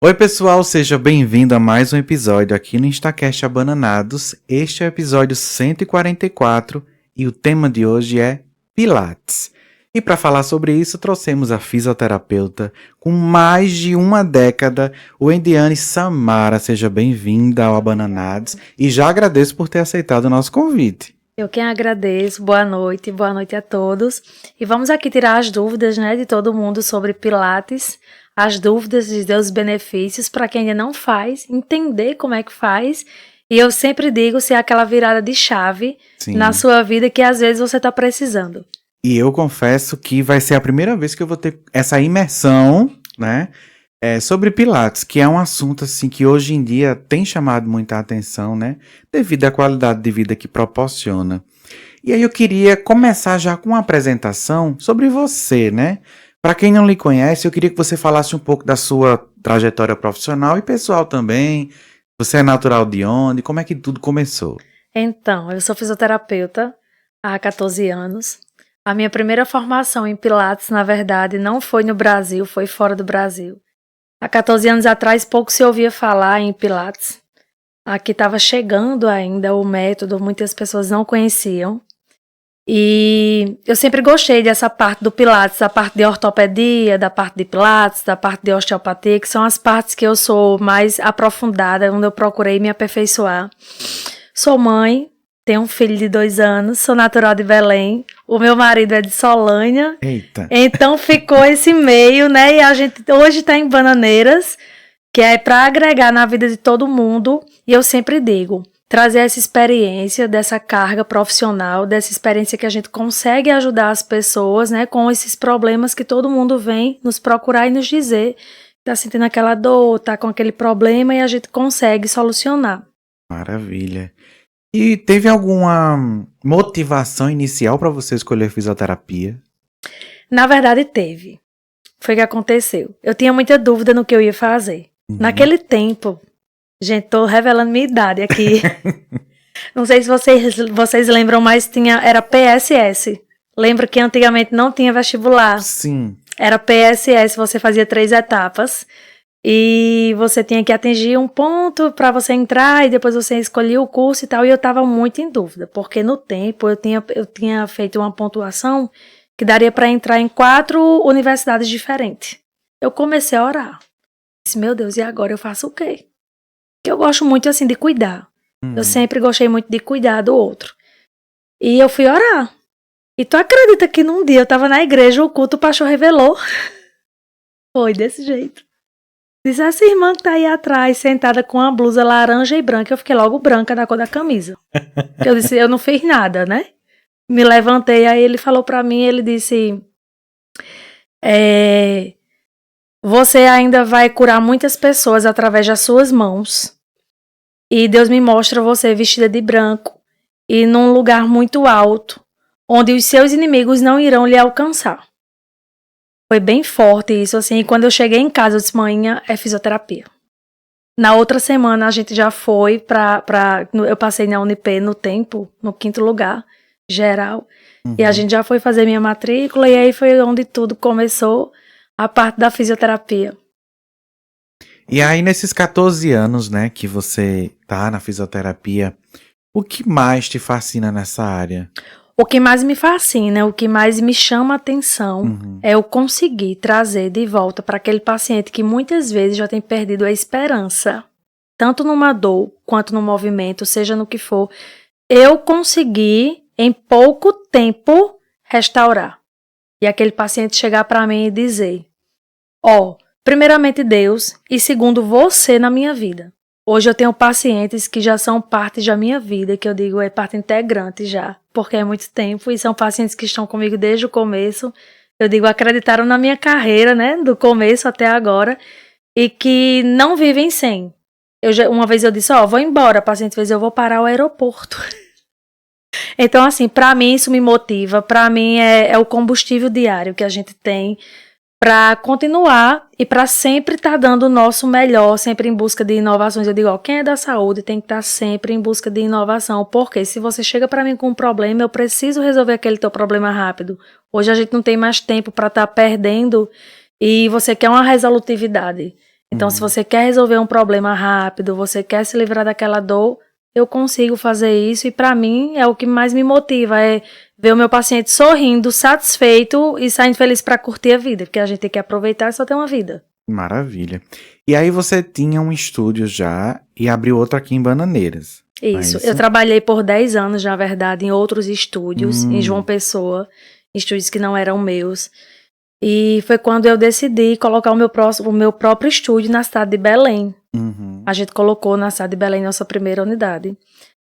Oi, pessoal, seja bem-vindo a mais um episódio aqui no Instacast Abananados. Este é o episódio 144 e o tema de hoje é Pilates. E para falar sobre isso, trouxemos a fisioterapeuta com mais de uma década, o Endiane Samara. Seja bem-vinda ao Abananados e já agradeço por ter aceitado o nosso convite. Eu quem agradeço, boa noite a todos. E vamos aqui tirar as dúvidas, de todo mundo sobre Pilates, as dúvidas dos benefícios para quem ainda não faz, entender como é que faz. E eu sempre digo se é aquela virada de chave na sua vida que às vezes você está precisando. E eu confesso que vai ser a primeira vez que eu vou ter essa imersão, sobre Pilates, que é um assunto assim que hoje em dia tem chamado muita atenção, devido à qualidade de vida que proporciona. E aí eu queria começar já com uma apresentação sobre você, Para quem não lhe conhece, eu queria que você falasse um pouco da sua trajetória profissional e pessoal também. Você é natural de onde? Como é que tudo começou? Então, eu sou fisioterapeuta há 14 anos. A minha primeira formação em Pilates, na verdade, não foi no Brasil, foi fora do Brasil. Há 14 anos atrás, pouco se ouvia falar em Pilates. Aqui estava chegando ainda o método, muitas pessoas não conheciam. E eu sempre gostei dessa parte do Pilates, da parte de ortopedia, da parte de Pilates, da parte de osteopatia, que são as partes que eu sou mais aprofundada, onde eu procurei me aperfeiçoar. Sou mãe, tenho um filho de 2 anos, sou natural de Belém, o meu marido é de Solânia. Eita! Então ficou esse meio, e a gente hoje está em Bananeiras, que é para agregar na vida de todo mundo, e eu sempre digo, trazer essa experiência, dessa carga profissional, dessa experiência que a gente consegue ajudar as pessoas, com esses problemas que todo mundo vem nos procurar e nos dizer que está sentindo aquela dor, está com aquele problema e a gente consegue solucionar. Maravilha. E teve alguma motivação inicial para você escolher fisioterapia? Na verdade, teve. Foi o que aconteceu. Eu tinha muita dúvida no que eu ia fazer. Naquele tempo, gente, tô revelando minha idade aqui. Não sei se vocês lembram, mas era PSS. Lembra que antigamente não tinha vestibular? Sim. Era PSS, você fazia 3 etapas. E você tinha que atingir um ponto para você entrar e depois você escolhia o curso e tal. E eu estava muito em dúvida, porque no tempo eu tinha feito uma pontuação que daria para entrar em 4 universidades diferentes. Eu comecei a orar. Disse, meu Deus, e agora eu faço o quê? Porque eu gosto muito assim de cuidar. Eu sempre gostei muito de cuidar do outro. E eu fui orar. E tu acredita que num dia eu estava na igreja, o culto, o pastor revelou? Foi desse jeito. Diz essa irmã que tá aí atrás, sentada com a blusa laranja e branca. Eu fiquei logo branca da cor da camisa. Eu disse, eu não fiz nada, Me levantei, aí ele falou pra mim, ele disse, você ainda vai curar muitas pessoas através das suas mãos. E Deus me mostra você vestida de branco e num lugar muito alto, onde os seus inimigos não irão lhe alcançar. Foi bem forte isso, assim, e quando eu cheguei em casa, eu disse, manhã é fisioterapia. Na outra semana, a gente já foi eu passei na Unip no tempo, no 5º lugar, geral, e a gente já foi fazer minha matrícula, e aí foi onde tudo começou, a parte da fisioterapia. E aí, nesses 14 anos, que você tá na fisioterapia, o que mais te fascina nessa área? O que mais me fascina, o que mais me chama a atenção é eu conseguir trazer de volta para aquele paciente que muitas vezes já tem perdido a esperança, tanto numa dor quanto no movimento, seja no que for, eu conseguir em pouco tempo restaurar. E aquele paciente chegar para mim e dizer, primeiramente Deus e segundo você na minha vida. Hoje eu tenho pacientes que já são parte da minha vida, que eu digo é parte integrante já, porque é muito tempo, e são pacientes que estão comigo desde o começo, eu digo, acreditaram na minha carreira, do começo até agora, e que não vivem sem. Uma vez eu disse, vou embora, a paciente fez, eu vou parar o aeroporto. Então, assim, para mim isso me motiva, para mim é o combustível diário que a gente tem, para continuar e para sempre estar dando o nosso melhor, sempre em busca de inovações. Eu digo, quem é da saúde tem que estar sempre em busca de inovação, porque se você chega para mim com um problema, eu preciso resolver aquele teu problema rápido. Hoje a gente não tem mais tempo para estar perdendo e você quer uma resolutividade. Então, se você quer resolver um problema rápido, você quer se livrar daquela dor, eu consigo fazer isso. E para mim, é o que mais me motiva, é ver o meu paciente sorrindo, satisfeito e saindo feliz para curtir a vida. Porque a gente tem que aproveitar e só ter uma vida. Maravilha. E aí você tinha um estúdio já e abriu outro aqui em Bananeiras. Isso. Eu trabalhei por 10 anos, na verdade, em outros estúdios, em João Pessoa, estúdios que não eram meus. E foi quando eu decidi colocar o meu próprio estúdio na cidade de Belém. A gente colocou na cidade de Belém nossa primeira unidade.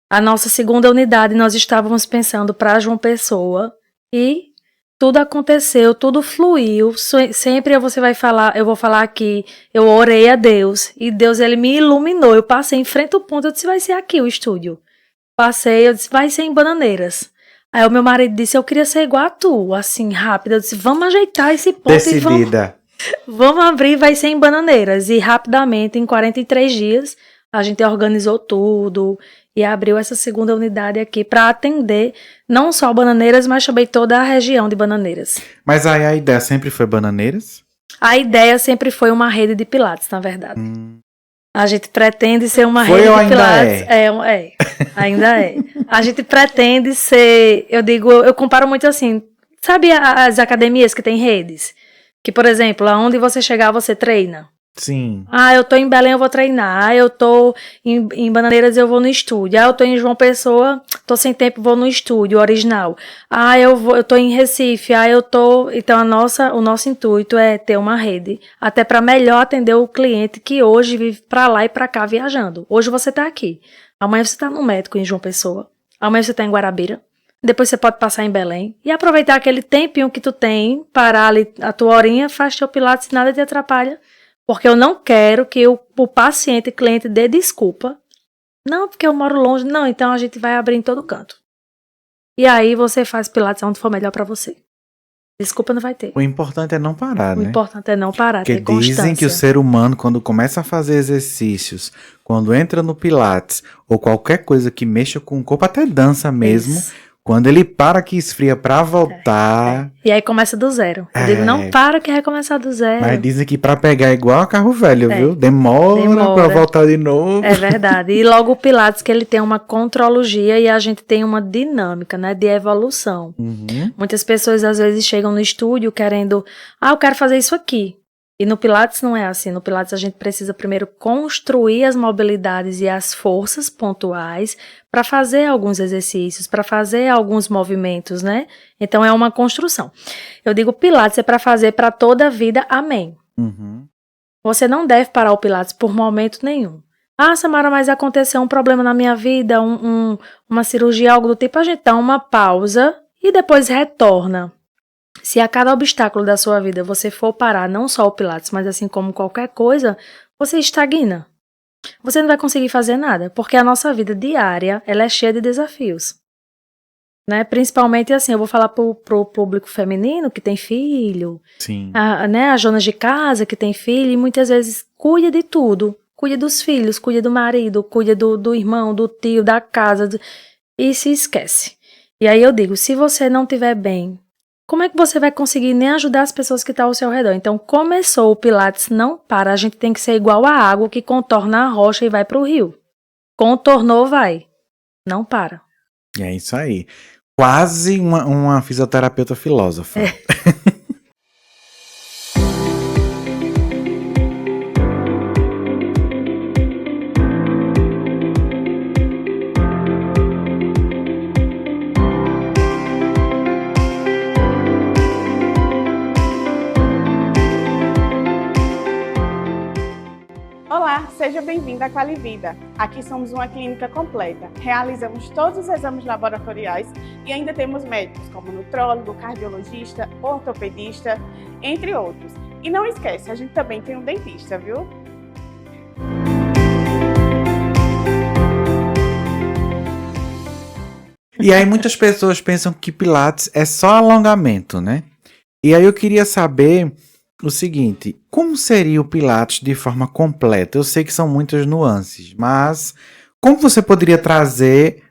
A nossa segunda unidade nós estávamos pensando para João Pessoa e tudo aconteceu, tudo fluiu. Sempre eu vou falar aqui, eu orei a Deus e Deus ele me iluminou. Eu passei em frente ao ponto, eu disse, vai ser aqui o estúdio. Passei, eu disse, vai ser em Bananeiras. Aí o meu marido disse, eu queria ser igual a tu, assim, rápido. Eu disse, vamos ajeitar esse ponto. Decidida. E vamos abrir, vai ser em Bananeiras. E rapidamente, em 43 dias, a gente organizou tudo e abriu essa segunda unidade aqui para atender não só Bananeiras, mas também toda a região de Bananeiras. Mas aí a ideia sempre foi Bananeiras? A ideia sempre foi uma rede de pilates, na verdade. A gente pretende ser uma Foi rede ou de ainda pilates. Ainda é. A gente pretende ser, eu comparo muito assim, sabe as academias que tem redes? Que, por exemplo, aonde você chegar, você treina. Sim. Eu tô em Belém, eu vou treinar. Eu tô em Bananeiras, eu vou no estúdio. Eu tô em João Pessoa, tô sem tempo, vou no estúdio original. Eu tô em Recife. Então o nosso intuito é ter uma rede, até para melhor atender o cliente que hoje vive para lá e para cá viajando. Hoje você tá aqui. Amanhã você tá no médico em João Pessoa. Amanhã você tá em Guarabira. Depois você pode passar em Belém e aproveitar aquele tempinho que tu tem, parar ali a tua horinha, faz teu pilates, nada te atrapalha. Porque eu não quero que o paciente, cliente, dê desculpa. Não, porque eu moro longe. Não, então a gente vai abrir em todo canto. E aí você faz pilates onde for melhor pra você. Desculpa não vai ter. O importante é não parar, né? O importante é não parar, porque ter constância. Dizem que o ser humano, quando começa a fazer exercícios, quando entra no pilates, ou qualquer coisa que mexa com o corpo, até dança mesmo... Isso. Quando ele para que esfria pra voltar... E aí começa do zero. Eu digo, não para que vai começar do zero. Mas dizem que pra pegar é igual a carro velho, viu? Demora pra voltar de novo. É verdade. E logo o Pilates, que ele tem uma contrologia e a gente tem uma dinâmica, né? De evolução. Muitas pessoas às vezes chegam no estúdio querendo... eu quero fazer isso aqui. E no Pilates não é assim. No Pilates a gente precisa primeiro construir as mobilidades e as forças pontuais para fazer alguns exercícios, para fazer alguns movimentos, né? Então é uma construção. Eu digo Pilates é para fazer para toda a vida, amém. Você não deve parar o Pilates por momento nenhum. Samara, mas aconteceu um problema na minha vida, uma cirurgia, algo do tipo, a gente dá uma pausa e depois retorna. Se a cada obstáculo da sua vida você for parar, não só o Pilates, mas assim como qualquer coisa, você estagna. Você não vai conseguir fazer nada, porque a nossa vida diária, ela é cheia de desafios. Né? Principalmente assim, eu vou falar pro público feminino que tem filho, Sim. As donas de casa que tem filho, e muitas vezes cuida de tudo. Cuida dos filhos, cuida do marido, cuida do irmão, do tio, da casa, e se esquece. E aí eu digo, se você não estiver bem, como é que você vai conseguir nem ajudar as pessoas que estão ao seu redor? Então, começou o Pilates, não para. A gente tem que ser igual a água que contorna a rocha e vai para o rio. Contornou, vai. Não para. É isso aí. Quase uma fisioterapeuta filósofa. Olá, seja bem-vindo à Qualivida. Aqui somos uma clínica completa. Realizamos todos os exames laboratoriais e ainda temos médicos como nutrólogo, cardiologista, ortopedista, entre outros. E não esquece, a gente também tem um dentista, viu? E aí muitas pessoas pensam que Pilates é só alongamento, né? E aí eu queria saber o seguinte, como seria o Pilates de forma completa? Eu sei que são muitas nuances, mas como você poderia trazer,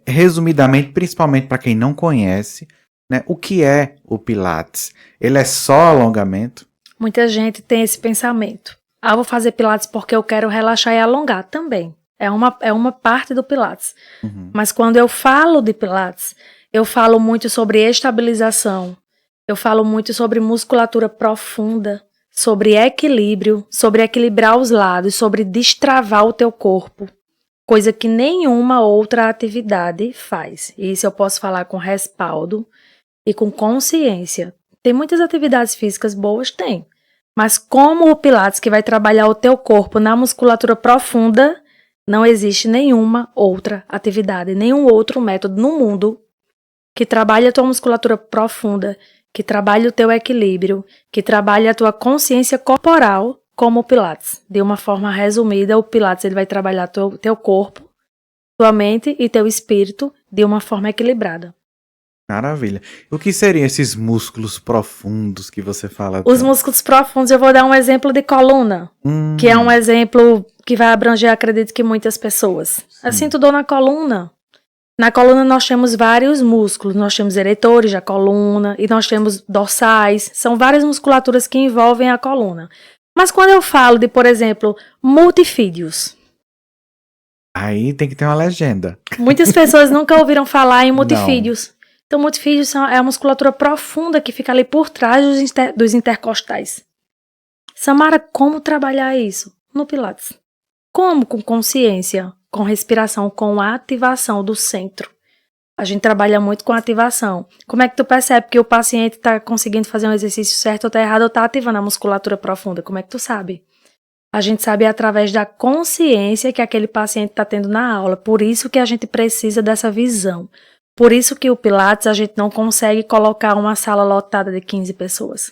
resumidamente, principalmente para quem não conhece, né, o que é o Pilates? Ele é só alongamento? Muita gente tem esse pensamento. Ah, vou fazer Pilates porque eu quero relaxar e alongar também. É uma parte do Pilates. Mas quando eu falo de Pilates, eu falo muito sobre estabilização, eu falo muito sobre musculatura profunda, sobre equilíbrio, sobre equilibrar os lados, sobre destravar o teu corpo. Coisa que nenhuma outra atividade faz. E isso eu posso falar com respaldo e com consciência. Tem muitas atividades físicas boas? Tem. Mas como o Pilates, que vai trabalhar o teu corpo na musculatura profunda, não existe nenhuma outra atividade, nenhum outro método no mundo que trabalhe a tua musculatura profunda, que trabalhe o teu equilíbrio, que trabalhe a tua consciência corporal como o Pilates. De uma forma resumida, o Pilates ele vai trabalhar teu corpo, tua mente e teu espírito de uma forma equilibrada. Maravilha. O que seriam esses músculos profundos que você fala? Os músculos profundos, eu vou dar um exemplo de coluna, que é um exemplo que vai abranger, acredito que muitas pessoas. Eu sinto dor na coluna. Na coluna nós temos vários músculos, nós temos eretores da coluna e nós temos dorsais, são várias musculaturas que envolvem a coluna. Mas quando eu falo de, por exemplo, multifídios, aí tem que ter uma legenda. Muitas pessoas nunca ouviram falar em multifídios. Então, multifídios é a musculatura profunda que fica ali por trás dos intercostais. Samara, como trabalhar isso? No Pilates. Como? Com consciência, com respiração, com ativação do centro. A gente trabalha muito com ativação. Como é que tu percebe que o paciente está conseguindo fazer um exercício certo ou está errado ou está ativando a musculatura profunda? Como é que tu sabe? A gente sabe através da consciência que aquele paciente está tendo na aula. Por isso que a gente precisa dessa visão. Por isso que o Pilates a gente não consegue colocar uma sala lotada de 15 pessoas.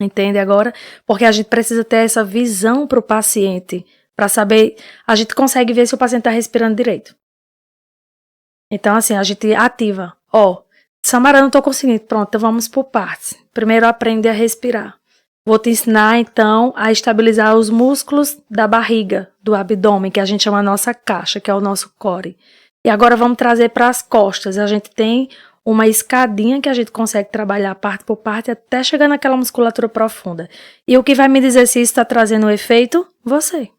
Entende agora? Porque a gente precisa ter essa visão para o paciente, para saber, a gente consegue ver se o paciente está respirando direito. Então assim, a gente ativa. Samara, não estou conseguindo. Pronto, então vamos por partes. Primeiro aprende a respirar. Vou te ensinar então a estabilizar os músculos da barriga, do abdômen, que a gente chama a nossa caixa, que é o nosso core. E agora vamos trazer para as costas. A gente tem uma escadinha que a gente consegue trabalhar parte por parte até chegar naquela musculatura profunda. E o que vai me dizer se isso está trazendo um efeito? Você,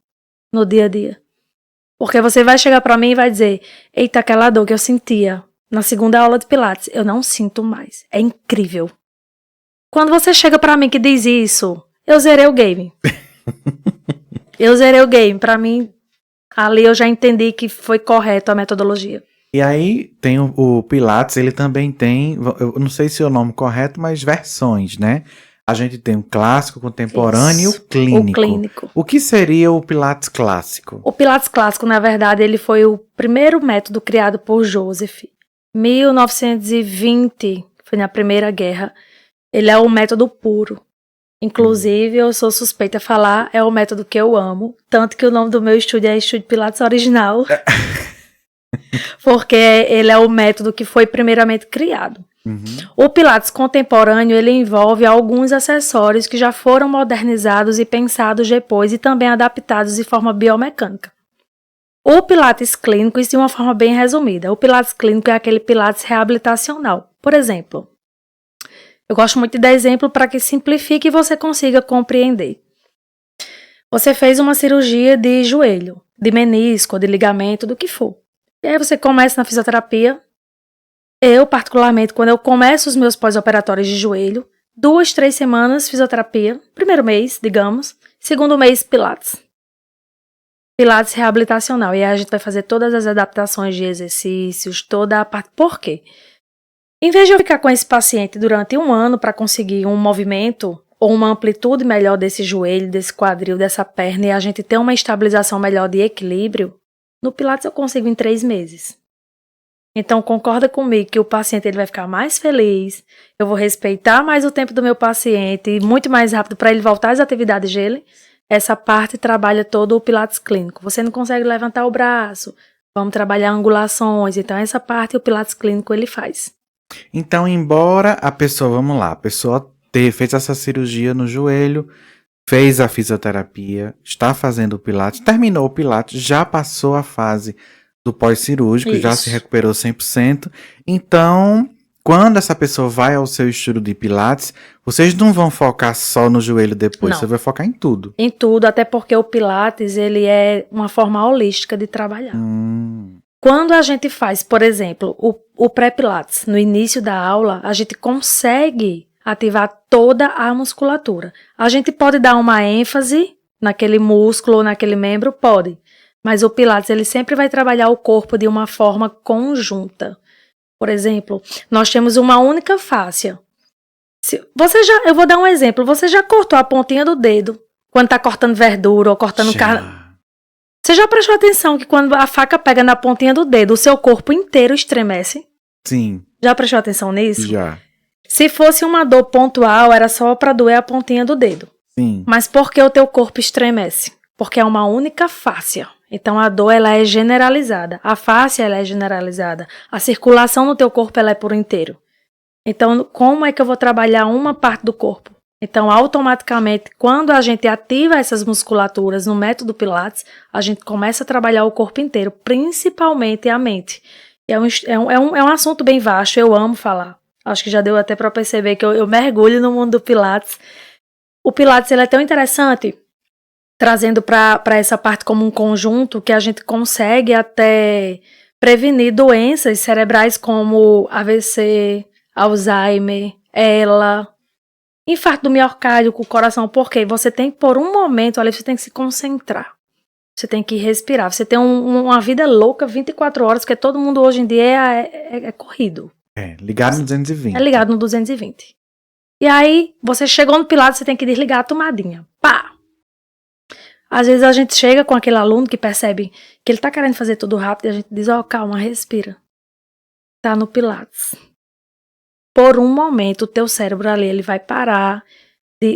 no dia a dia. Porque você vai chegar para mim e vai dizer, eita, aquela dor que eu sentia na segunda aula de Pilates, eu não sinto mais. É incrível. Quando você chega para mim que diz isso, eu zerei o game. Eu zerei o game. Para mim, ali eu já entendi que foi correto a metodologia. E aí tem o Pilates, ele também tem, eu não sei se é o nome correto, mas versões, né? A gente tem o clássico, o contemporâneo e o clínico. O clínico. O que seria o Pilates clássico? O Pilates clássico, na verdade, ele foi o primeiro método criado por Joseph. 1920, foi na Primeira Guerra. Ele é o método puro. Inclusive, eu sou suspeita a falar, é o método que eu amo. Tanto que o nome do meu estúdio é Estúdio Pilates Original. Porque ele é o método que foi primeiramente criado. O Pilates contemporâneo, ele envolve alguns acessórios que já foram modernizados e pensados depois e também adaptados de forma biomecânica. O Pilates clínico, isso de uma forma bem resumida. O Pilates clínico é aquele Pilates reabilitacional. Por exemplo, eu gosto muito de dar exemplo para que simplifique e você consiga compreender. Você fez uma cirurgia de joelho, de menisco, de ligamento, do que for. E aí você começa na fisioterapia. Eu, particularmente, quando eu começo os meus pós-operatórios de joelho, 2, 3 semanas fisioterapia, primeiro mês, digamos, segundo mês Pilates. Pilates reabilitacional. E aí a gente vai fazer todas as adaptações de exercícios, toda a parte. Por quê? Em vez de eu ficar com esse paciente durante 1 ano para conseguir um movimento ou uma amplitude melhor desse joelho, desse quadril, dessa perna e a gente ter uma estabilização melhor de equilíbrio, no Pilates eu consigo em 3 meses. Então concorda comigo que o paciente ele vai ficar mais feliz, eu vou respeitar mais o tempo do meu paciente e muito mais rápido para ele voltar às atividades dele. Essa parte trabalha todo o Pilates clínico. Você não consegue levantar o braço, vamos trabalhar angulações, então essa parte o Pilates clínico ele faz. Então, embora a pessoa, vamos lá, a pessoa fez essa cirurgia no joelho, fez a fisioterapia, está fazendo o Pilates, terminou o Pilates, já passou a fase do pós-cirúrgico, já se recuperou 100%. Então, quando essa pessoa vai ao seu estudo de Pilates, vocês não vão focar só no joelho depois, Não. você vai focar em tudo. Em tudo, até porque o Pilates, ele é uma forma holística de trabalhar. Quando a gente faz, por exemplo, o pré-Pilates, no início da aula, a gente consegue ativar toda a musculatura. A gente pode dar uma ênfase naquele músculo ou naquele membro? Pode. Mas o Pilates, ele sempre vai trabalhar o corpo de uma forma conjunta. Por exemplo, nós temos uma única fáscia. Eu vou dar um exemplo. Você já cortou a pontinha do dedo quando está cortando verdura ou cortando carne? Você já prestou atenção que quando a faca pega na pontinha do dedo, o seu corpo inteiro estremece? Sim. Já prestou atenção nisso? Já. Se fosse uma dor pontual, era só para doer a pontinha do dedo. Sim. Mas por que o teu corpo estremece? Porque é uma única fáscia. Então a dor ela é generalizada. A fáscia ela é generalizada. A circulação no teu corpo ela é por inteiro. Então como é que eu vou trabalhar uma parte do corpo? Então, automaticamente, quando a gente ativa essas musculaturas no método Pilates, a gente começa a trabalhar o corpo inteiro, principalmente a mente. É um assunto bem vasto, eu amo falar. Acho que já deu até para perceber que eu mergulho no mundo do Pilates. O Pilates ele é tão interessante, trazendo para essa parte como um conjunto, que a gente consegue até prevenir doenças cerebrais como AVC, Alzheimer, ELA, infarto do miocárdio com o coração, porque você tem que, por um momento ali, você tem que se concentrar. Você tem que respirar. Você tem uma vida louca 24 horas, porque todo mundo hoje em dia é corrido. Ligado no 220. É ligado no 220. E aí, você chegou no Pilates, você tem que desligar a tomadinha. Pá! Às vezes a gente chega com aquele aluno que percebe que ele tá querendo fazer tudo rápido e a gente diz, calma, respira. Tá no Pilates. Por um momento, o teu cérebro ali, ele vai parar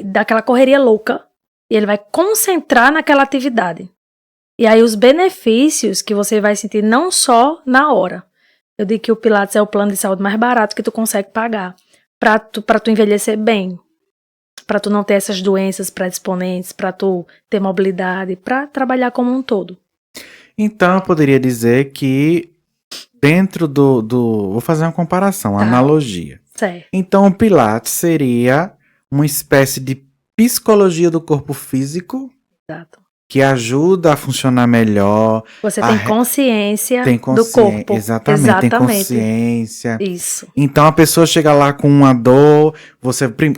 daquela correria louca e ele vai concentrar naquela atividade. E aí, os benefícios que você vai sentir não só na hora. Eu digo que o Pilates é o plano de saúde mais barato que tu consegue pagar pra tu envelhecer bem, pra tu não ter essas doenças predisponentes, pra tu ter mobilidade, pra trabalhar como um todo. Então, eu poderia dizer que dentro vou fazer uma comparação, uma analogia. Certo. Então, o Pilates seria uma espécie de psicologia do corpo físico. Exato. Que ajuda a funcionar melhor. Você tem consciência do corpo. Exatamente, tem consciência. Isso. Então, a pessoa chega lá com uma dor,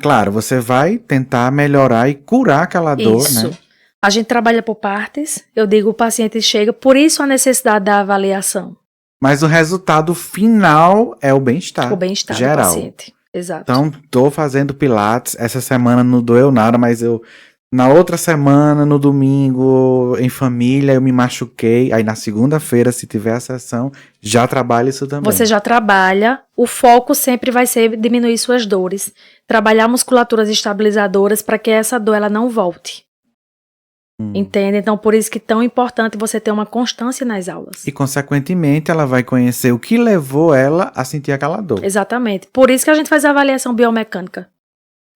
claro, você vai tentar melhorar e curar aquela dor, isso. Né? A gente trabalha por partes, eu digo, o paciente chega, por isso a necessidade da avaliação. Mas o resultado final é o bem-estar. O bem-estar geral. do paciente. Exato. Então, tô fazendo Pilates, essa semana não doeu nada, mas na outra semana, no domingo, em família, eu me machuquei. Aí na segunda-feira, se tiver a sessão, já trabalha isso também. Você já trabalha. O foco sempre vai ser diminuir suas dores. Trabalhar musculaturas estabilizadoras para que essa dor ela não volte. Entende? Então, por isso que é tão importante você ter uma constância nas aulas. E, consequentemente, ela vai conhecer o que levou ela a sentir aquela dor. Exatamente. Por isso que a gente faz a avaliação biomecânica.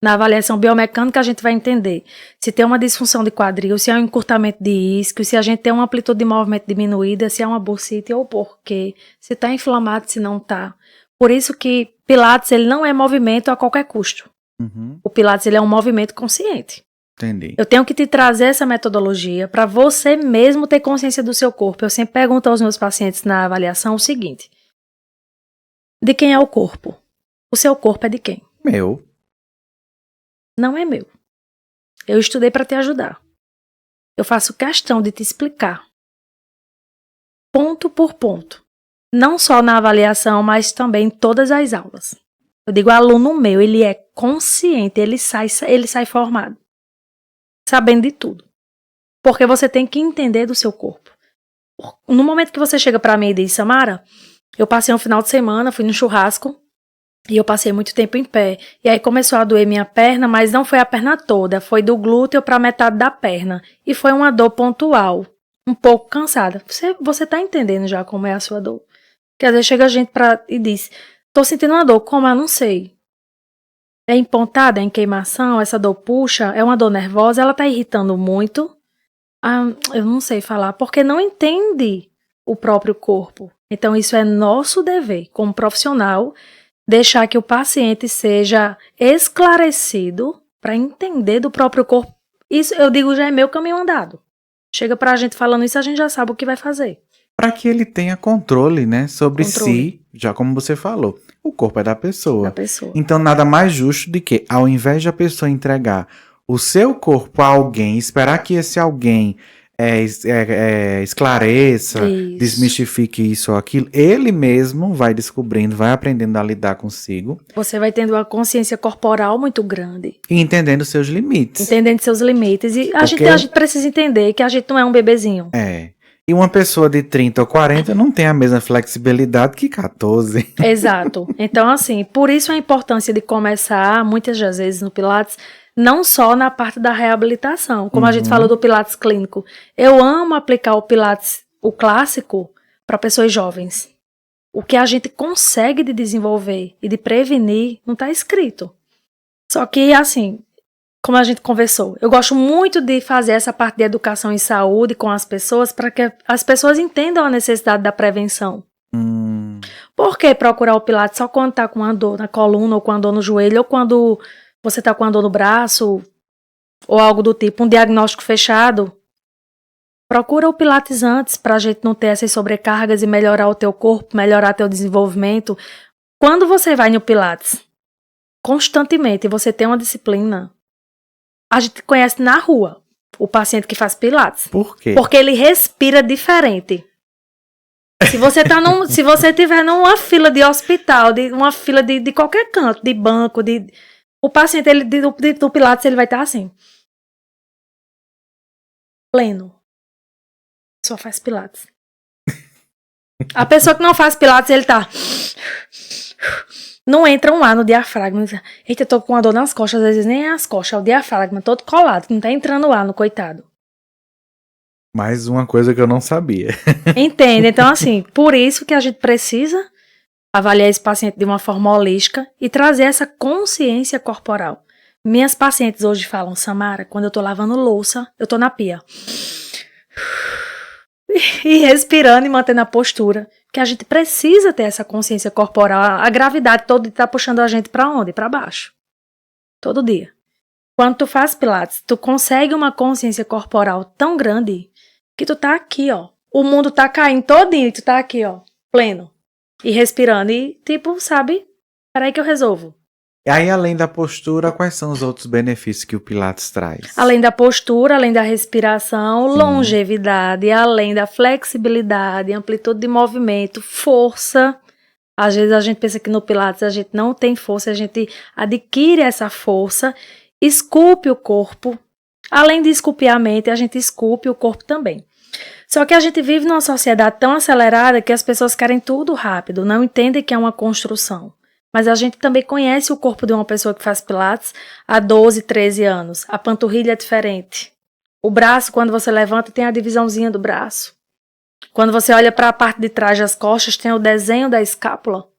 Na avaliação biomecânica, a gente vai entender se tem uma disfunção de quadril, se é um encurtamento de isquio, se a gente tem uma amplitude de movimento diminuída, se é uma bursite ou por quê, se está inflamado, se não está. Por isso que Pilates ele não é movimento a qualquer custo. O Pilates ele é um movimento consciente. Entendi. Eu tenho que te trazer essa metodologia para você mesmo ter consciência do seu corpo. Eu sempre pergunto aos meus pacientes na avaliação o seguinte: de quem é o corpo? O seu corpo é de quem? Meu. Não é meu. Eu estudei para te ajudar. Eu faço questão de te explicar, ponto por ponto. Não só na avaliação, mas também em todas as aulas. Eu digo, aluno meu, ele é consciente, ele sai formado, sabendo de tudo. Porque você tem que entender do seu corpo. No momento que você chega para mim e diz, Samara, eu passei um final de semana, fui no churrasco, e eu passei muito tempo em pé. E aí começou a doer minha perna, mas não foi a perna toda. Foi do glúteo para metade da perna. E foi uma dor pontual. Um pouco cansada. Você tá entendendo já como é a sua dor? Porque às vezes chega a gente e diz, tô sentindo uma dor. Como? Eu não sei. É empontada, é em queimação? Essa dor puxa? É uma dor nervosa? Ela tá irritando muito? Eu não sei falar. Porque não entende o próprio corpo. Então isso é nosso dever como profissional deixar que o paciente seja esclarecido para entender do próprio corpo. Isso, eu digo, já é meu caminho andado. Chega pra gente falando isso, a gente já sabe o que vai fazer. Para que ele tenha controle, né, sobre si, já como você falou. O corpo é da pessoa. Então, nada mais justo do que, ao invés de a pessoa entregar o seu corpo a alguém, esperar que esse alguém esclareça, desmistifique isso ou aquilo, ele mesmo vai descobrindo, vai aprendendo a lidar consigo. Você vai tendo uma consciência corporal muito grande. E entendendo seus limites. Entendendo seus limites. E a gente precisa entender que a gente não é um bebezinho. E uma pessoa de 30 ou 40 não tem a mesma flexibilidade que 14. Exato. Então, assim, por isso a importância de começar, muitas das vezes, no Pilates, não só na parte da reabilitação, como a gente falou do Pilates clínico. Eu amo aplicar o Pilates, o clássico, para pessoas jovens. O que a gente consegue de desenvolver e de prevenir não está escrito. Só que, assim, como a gente conversou, eu gosto muito de fazer essa parte de educação em saúde com as pessoas para que as pessoas entendam a necessidade da prevenção. Por que procurar o Pilates só quando está com uma dor na coluna, ou com uma dor no joelho, ou quando você está com uma dor no braço, ou algo do tipo, um diagnóstico fechado? Procura o Pilates antes para a gente não ter essas sobrecargas e melhorar o teu corpo, melhorar teu desenvolvimento. Quando você vai no Pilates constantemente e você tem uma disciplina, a gente conhece na rua o paciente que faz Pilates. Por quê? Porque ele respira diferente. Se você se você tiver numa fila de hospital, uma fila de qualquer canto, de banco, o paciente do Pilates, ele vai estar assim. Pleno. Só faz Pilates. A pessoa que não faz Pilates, ele tá... Não entra um ar no diafragma. Eita, eu tô com uma dor nas costas, às vezes nem é as costas, é o diafragma todo colado, que não tá entrando ar no coitado. Mais uma coisa que eu não sabia. Entende? Então, assim, por isso que a gente precisa avaliar esse paciente de uma forma holística e trazer essa consciência corporal. Minhas pacientes hoje falam, Samara, quando eu tô lavando louça, eu tô na pia. E respirando e mantendo a postura. Que a gente precisa ter essa consciência corporal. A gravidade toda está puxando a gente para onde? Para baixo. Todo dia. Quando tu faz Pilates, tu consegue uma consciência corporal tão grande que tu tá aqui, ó. O mundo tá caindo todinho e tu tá aqui, ó. Pleno. E respirando. E tipo, sabe? Peraí que eu resolvo. E aí, além da postura, quais são os outros benefícios que o Pilates traz? Além da postura, além da respiração, longevidade, além da flexibilidade, amplitude de movimento, força. Às vezes a gente pensa que no Pilates a gente não tem força, a gente adquire essa força, esculpe o corpo. Além de esculpir a mente, a gente esculpe o corpo também. Só que a gente vive numa sociedade tão acelerada que as pessoas querem tudo rápido, não entendem que é uma construção. Mas a gente também conhece o corpo de uma pessoa que faz Pilates há 12, 13 anos. A panturrilha é diferente. O braço, quando você levanta, tem a divisãozinha do braço. Quando você olha para a parte de trás das costas, tem o desenho da escápula.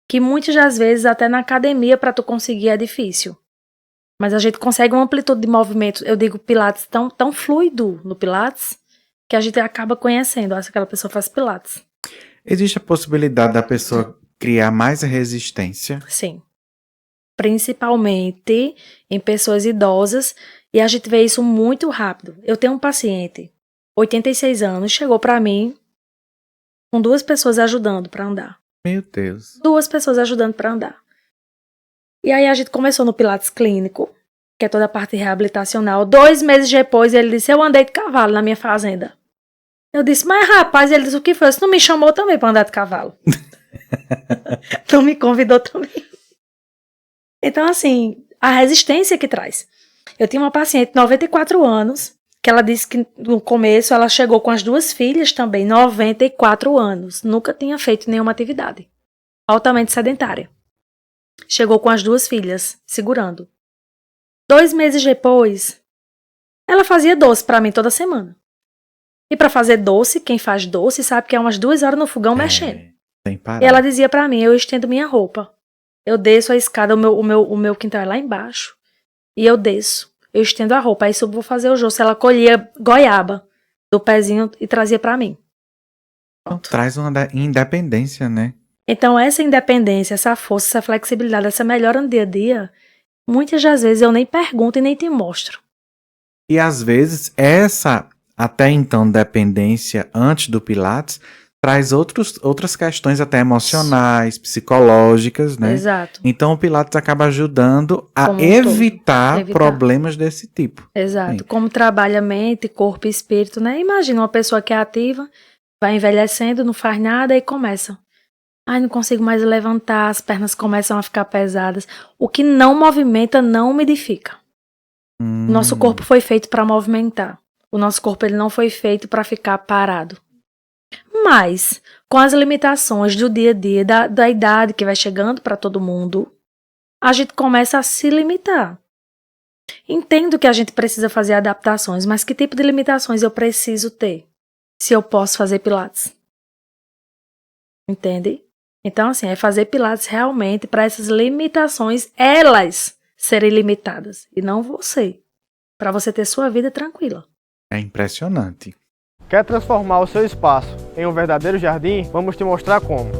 Que muitas das vezes, até na academia, para tu conseguir é difícil. Mas a gente consegue uma amplitude de movimento. Eu digo Pilates tão fluido no Pilates, que a gente acaba conhecendo. Aquela pessoa faz Pilates. Existe a possibilidade da pessoa criar mais resistência? Sim. Principalmente em pessoas idosas, e a gente vê isso muito rápido. Eu tenho um paciente, 86 anos, chegou para mim com 2 pessoas ajudando para andar. Meu Deus. 2 pessoas ajudando para andar. E aí a gente começou no Pilates clínico, que é toda a parte reabilitacional. 2 meses depois ele disse, eu andei de cavalo na minha fazenda. Eu disse, mas rapaz, ele disse, o que foi? Você não me chamou também para andar de cavalo? Não me convidou também. Então, assim, a resistência que traz. Eu tinha uma paciente de 94 anos, que ela disse que no começo ela chegou com as 2 filhas também, 94 anos. Nunca tinha feito nenhuma atividade. Altamente sedentária. Chegou com as 2 filhas, segurando. 2 meses depois, ela fazia doce pra mim toda semana. E pra fazer doce, quem faz doce sabe que é umas 2 horas no fogão mexendo. E ela dizia pra mim, eu estendo minha roupa. Eu desço a escada, o meu quintal é lá embaixo. E eu desço, eu estendo a roupa. Aí eu vou fazer o jogo. Ela colhia goiaba do pezinho e trazia pra mim. Então, traz uma independência, né? Então, essa independência, essa força, essa flexibilidade, essa melhora no dia a dia, muitas das vezes eu nem pergunto e nem te mostro. E às vezes essa, até então, dependência antes do Pilates, traz outras questões até emocionais, psicológicas, né? Exato. Então o Pilates acaba ajudando a Como um evitar todo. problemas desse tipo. Exato. Sim. Como trabalha mente, corpo e espírito, né? Imagina uma pessoa que é ativa, vai envelhecendo, não faz nada e começa. Ai, não consigo mais levantar, as pernas começam a ficar pesadas. O que não movimenta não umidifica. Nosso corpo foi feito para movimentar. O nosso corpo ele não foi feito para ficar parado. Mas, com as limitações do dia a dia, da idade que vai chegando para todo mundo, a gente começa a se limitar. Entendo que a gente precisa fazer adaptações, mas que tipo de limitações eu preciso ter se eu posso fazer Pilates? Entende? Então, assim, é fazer Pilates realmente para essas limitações, elas serem limitadas, e não você. Para você ter sua vida tranquila. É impressionante. Quer transformar o seu espaço em um verdadeiro jardim? Vamos te mostrar como.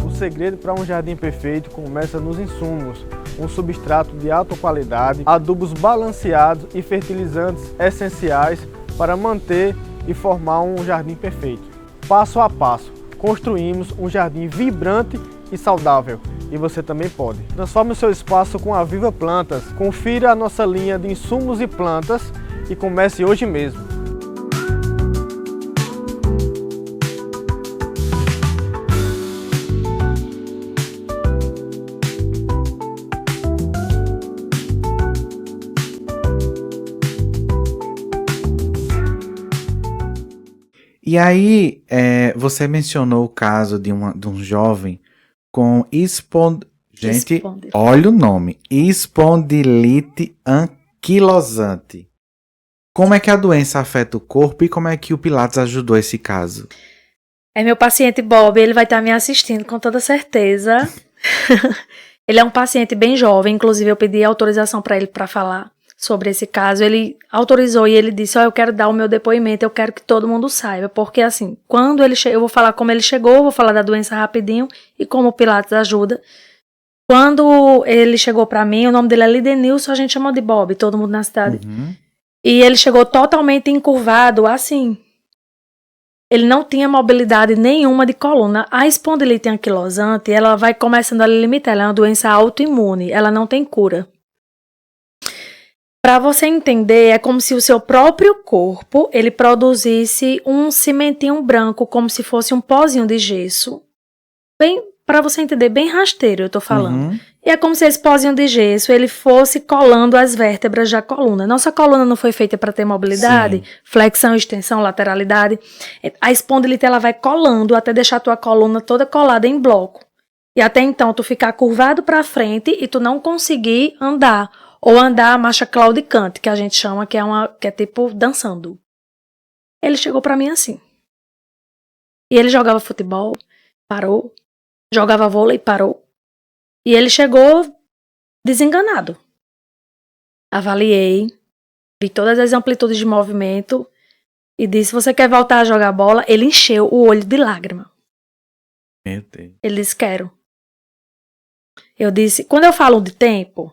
O segredo para um jardim perfeito começa nos insumos. Um substrato de alta qualidade, adubos balanceados e fertilizantes essenciais para manter e formar um jardim perfeito. Passo a passo, construímos um jardim vibrante e saudável. E você também pode. Transforme o seu espaço com a Viva Plantas. Confira a nossa linha de insumos e plantas e comece hoje mesmo. E aí, você mencionou o caso de um jovem com Gente, olha o nome. Espondilite anquilosante. Como é que a doença afeta o corpo e como é que o Pilates ajudou esse caso? É meu paciente Bob, ele vai estar me assistindo com toda certeza. Ele é um paciente bem jovem, inclusive eu pedi autorização para ele para falar sobre esse caso. Ele autorizou e ele disse, eu quero dar o meu depoimento, eu quero que todo mundo saiba, porque assim, quando ele eu vou falar como ele chegou, vou falar da doença rapidinho e como o Pilates ajuda. Quando ele chegou para mim, o nome dele é Lidenilson, a gente chama de Bob, todo mundo na cidade. Uhum. E ele chegou totalmente encurvado, assim. Ele não tinha mobilidade nenhuma de coluna. A espondilite anquilosante, ela vai começando a limitar, ela é uma doença autoimune, ela não tem cura. Para você entender, é como se o seu próprio corpo, ele produzisse um cimentinho branco, como se fosse um pozinho de gesso. Bem, para você entender, bem rasteiro eu tô falando. Uhum. E é como se esse pozinho de gesso, ele fosse colando as vértebras da coluna. Nossa coluna não foi feita para ter mobilidade, Sim. Flexão, extensão, lateralidade. A espondilite, ela vai colando até deixar a tua coluna toda colada em bloco. E até então, tu ficar curvado para frente e tu não conseguir andar. Ou andar a marcha claudicante, que a gente chama, que é tipo dançando. Ele chegou para mim assim. E ele jogava futebol, parou. Jogava vôlei, parou. E ele chegou desenganado. Avaliei, vi todas as amplitudes de movimento e disse, você quer voltar a jogar bola? Ele encheu o olho de lágrima. Meu Deus. Ele disse, quero. Eu disse, quando eu falo de tempo,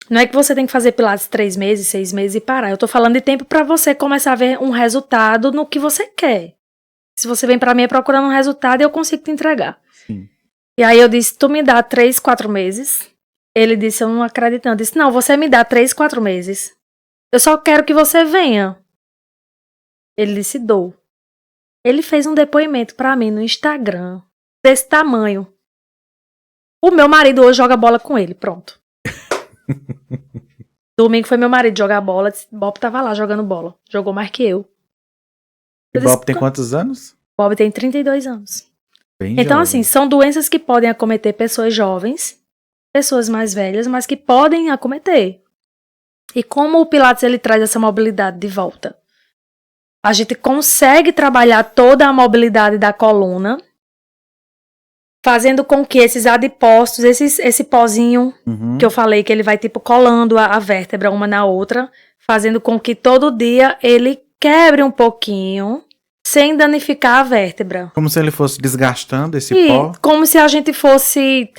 não é que você tem que fazer Pilates 3 meses, 6 meses e parar. Eu tô falando de tempo para você começar a ver um resultado no que você quer. Se você vem para mim procurando um resultado, eu consigo te entregar. Sim. E aí eu disse, tu me dá 3, 4 meses. Ele disse, eu não acredito. Eu disse, não, você me dá 3, 4 meses. Eu só quero que você venha. Ele disse, dou. Ele fez um depoimento pra mim no Instagram, desse tamanho. O meu marido hoje joga bola com ele, pronto. Domingo foi meu marido jogar bola. Bob tava lá jogando bola. Jogou mais que eu. E Bob tem quantos anos? Bob tem 32 anos. Bem Então, jovem. assim, são doenças que podem acometer pessoas jovens, pessoas mais velhas, mas que podem acometer. E como o Pilates ele traz essa mobilidade de volta? A gente consegue trabalhar toda a mobilidade da coluna, fazendo com que esses adipócitos, esse pozinho Uhum. que eu falei, que ele vai tipo colando a vértebra uma na outra, fazendo com que todo dia ele quebre um pouquinho, sem danificar a vértebra. Como se ele fosse desgastando esse E pó. como se a gente fosse...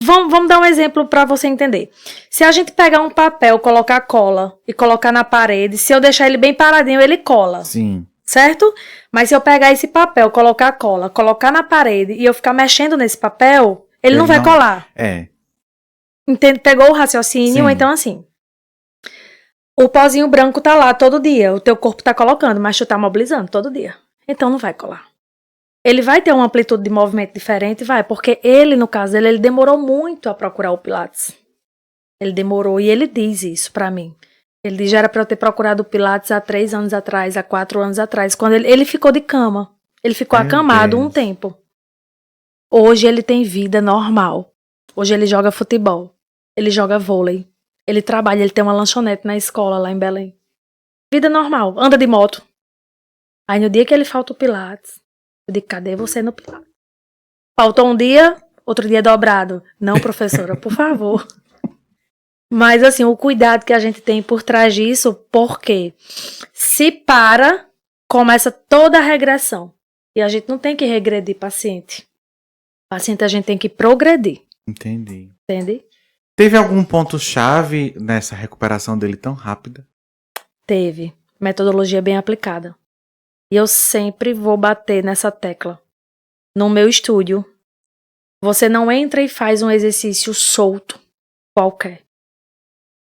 Vamos dar um exemplo para você entender. Se a gente pegar um papel, colocar cola e colocar na parede, se eu deixar ele bem paradinho, ele cola. Sim. Certo? Mas se eu pegar esse papel, colocar cola, colocar na parede e eu ficar mexendo nesse papel, ele não vai colar. É. Entende? Pegou o raciocínio? Sim. Então, assim, o pozinho branco tá lá todo dia, o teu corpo tá colocando, mas tu tá mobilizando todo dia. Então não vai colar. Ele vai ter uma amplitude de movimento diferente, vai, porque ele, no caso dele, ele demorou muito a procurar o Pilates. Ele demorou, e ele diz isso pra mim. Ele diz, já era pra eu ter procurado o Pilates há 3 anos atrás, há 4 anos atrás, quando ele ficou de cama. Ele ficou acamado um tempo. Hoje ele tem vida normal. Hoje ele joga futebol, ele joga vôlei, ele trabalha, ele tem uma lanchonete na escola lá em Belém. Vida normal, anda de moto. Aí no dia que ele falta o Pilates, eu digo, cadê você no Pilates? Faltou um dia, outro dia dobrado. Não, professora, por favor. Mas assim, o cuidado que a gente tem por trás disso, porque se para, começa toda a regressão. E a gente não tem que regredir paciente. Paciente a gente tem que progredir. Entendi. Entende? Teve algum ponto-chave nessa recuperação dele tão rápida? Teve. Metodologia bem aplicada. E eu sempre vou bater nessa tecla. No meu estúdio, você não entra e faz um exercício solto, qualquer.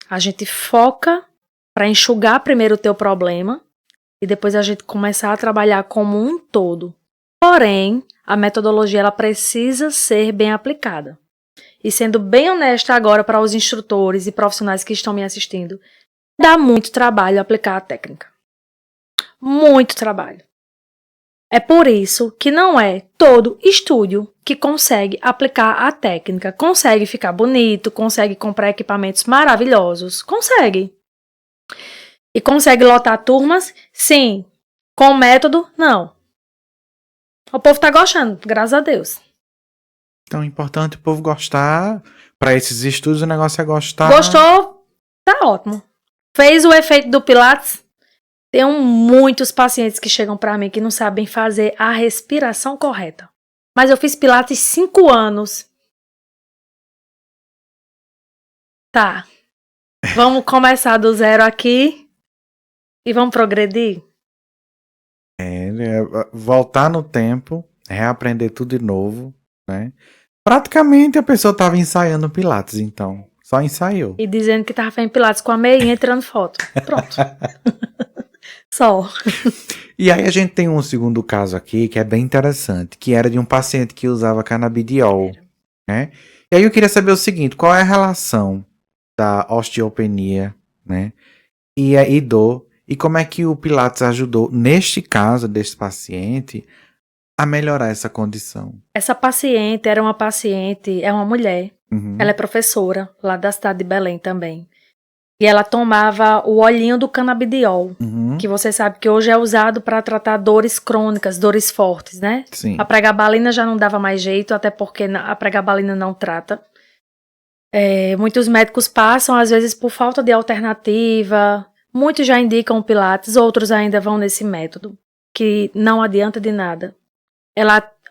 A gente foca para enxugar primeiro o teu problema e depois a gente começar a trabalhar como um todo. Porém, a metodologia ela precisa ser bem aplicada. E sendo bem honesta agora para os instrutores e profissionais que estão me assistindo, dá muito trabalho aplicar a técnica. Muito trabalho. É por isso que não é todo estúdio que consegue aplicar a técnica, consegue ficar bonito, consegue comprar equipamentos maravilhosos, consegue. E consegue lotar turmas? Sim. Com método? Não. O povo tá gostando, graças a Deus. Então é importante o povo gostar. Para esses estudos o negócio é gostar. Gostou? Tá ótimo. Fez o efeito do Pilates? Tem muitos pacientes que chegam para mim que não sabem fazer a respiração correta. Mas eu fiz Pilates 5 anos. Tá. Vamos começar do zero aqui e vamos progredir? Voltar no tempo, reaprender tudo de novo, né? Praticamente a pessoa estava ensaiando Pilates, então. Só ensaiou. E dizendo que tava fazendo Pilates com a meinha e tirando foto. Pronto. Só. E aí a gente tem um segundo caso aqui que é bem interessante, que era de um paciente que usava canabidiol, né? E aí eu queria saber o seguinte, qual é a relação da osteopenia, né? E dor, e como é que o Pilates ajudou, neste caso desse paciente, a melhorar essa condição? Essa paciente era uma paciente, é uma mulher. Uhum. Ela é professora lá da cidade de Belém também. E ela tomava o olhinho do canabidiol, que você sabe que hoje é usado para tratar dores crônicas, dores fortes, né? Sim. A pregabalina já não dava mais jeito, até porque a pregabalina não trata. Muitos médicos passam, às vezes, por falta de alternativa. Muitos já indicam o Pilates, outros ainda vão nesse método, que não adianta de nada.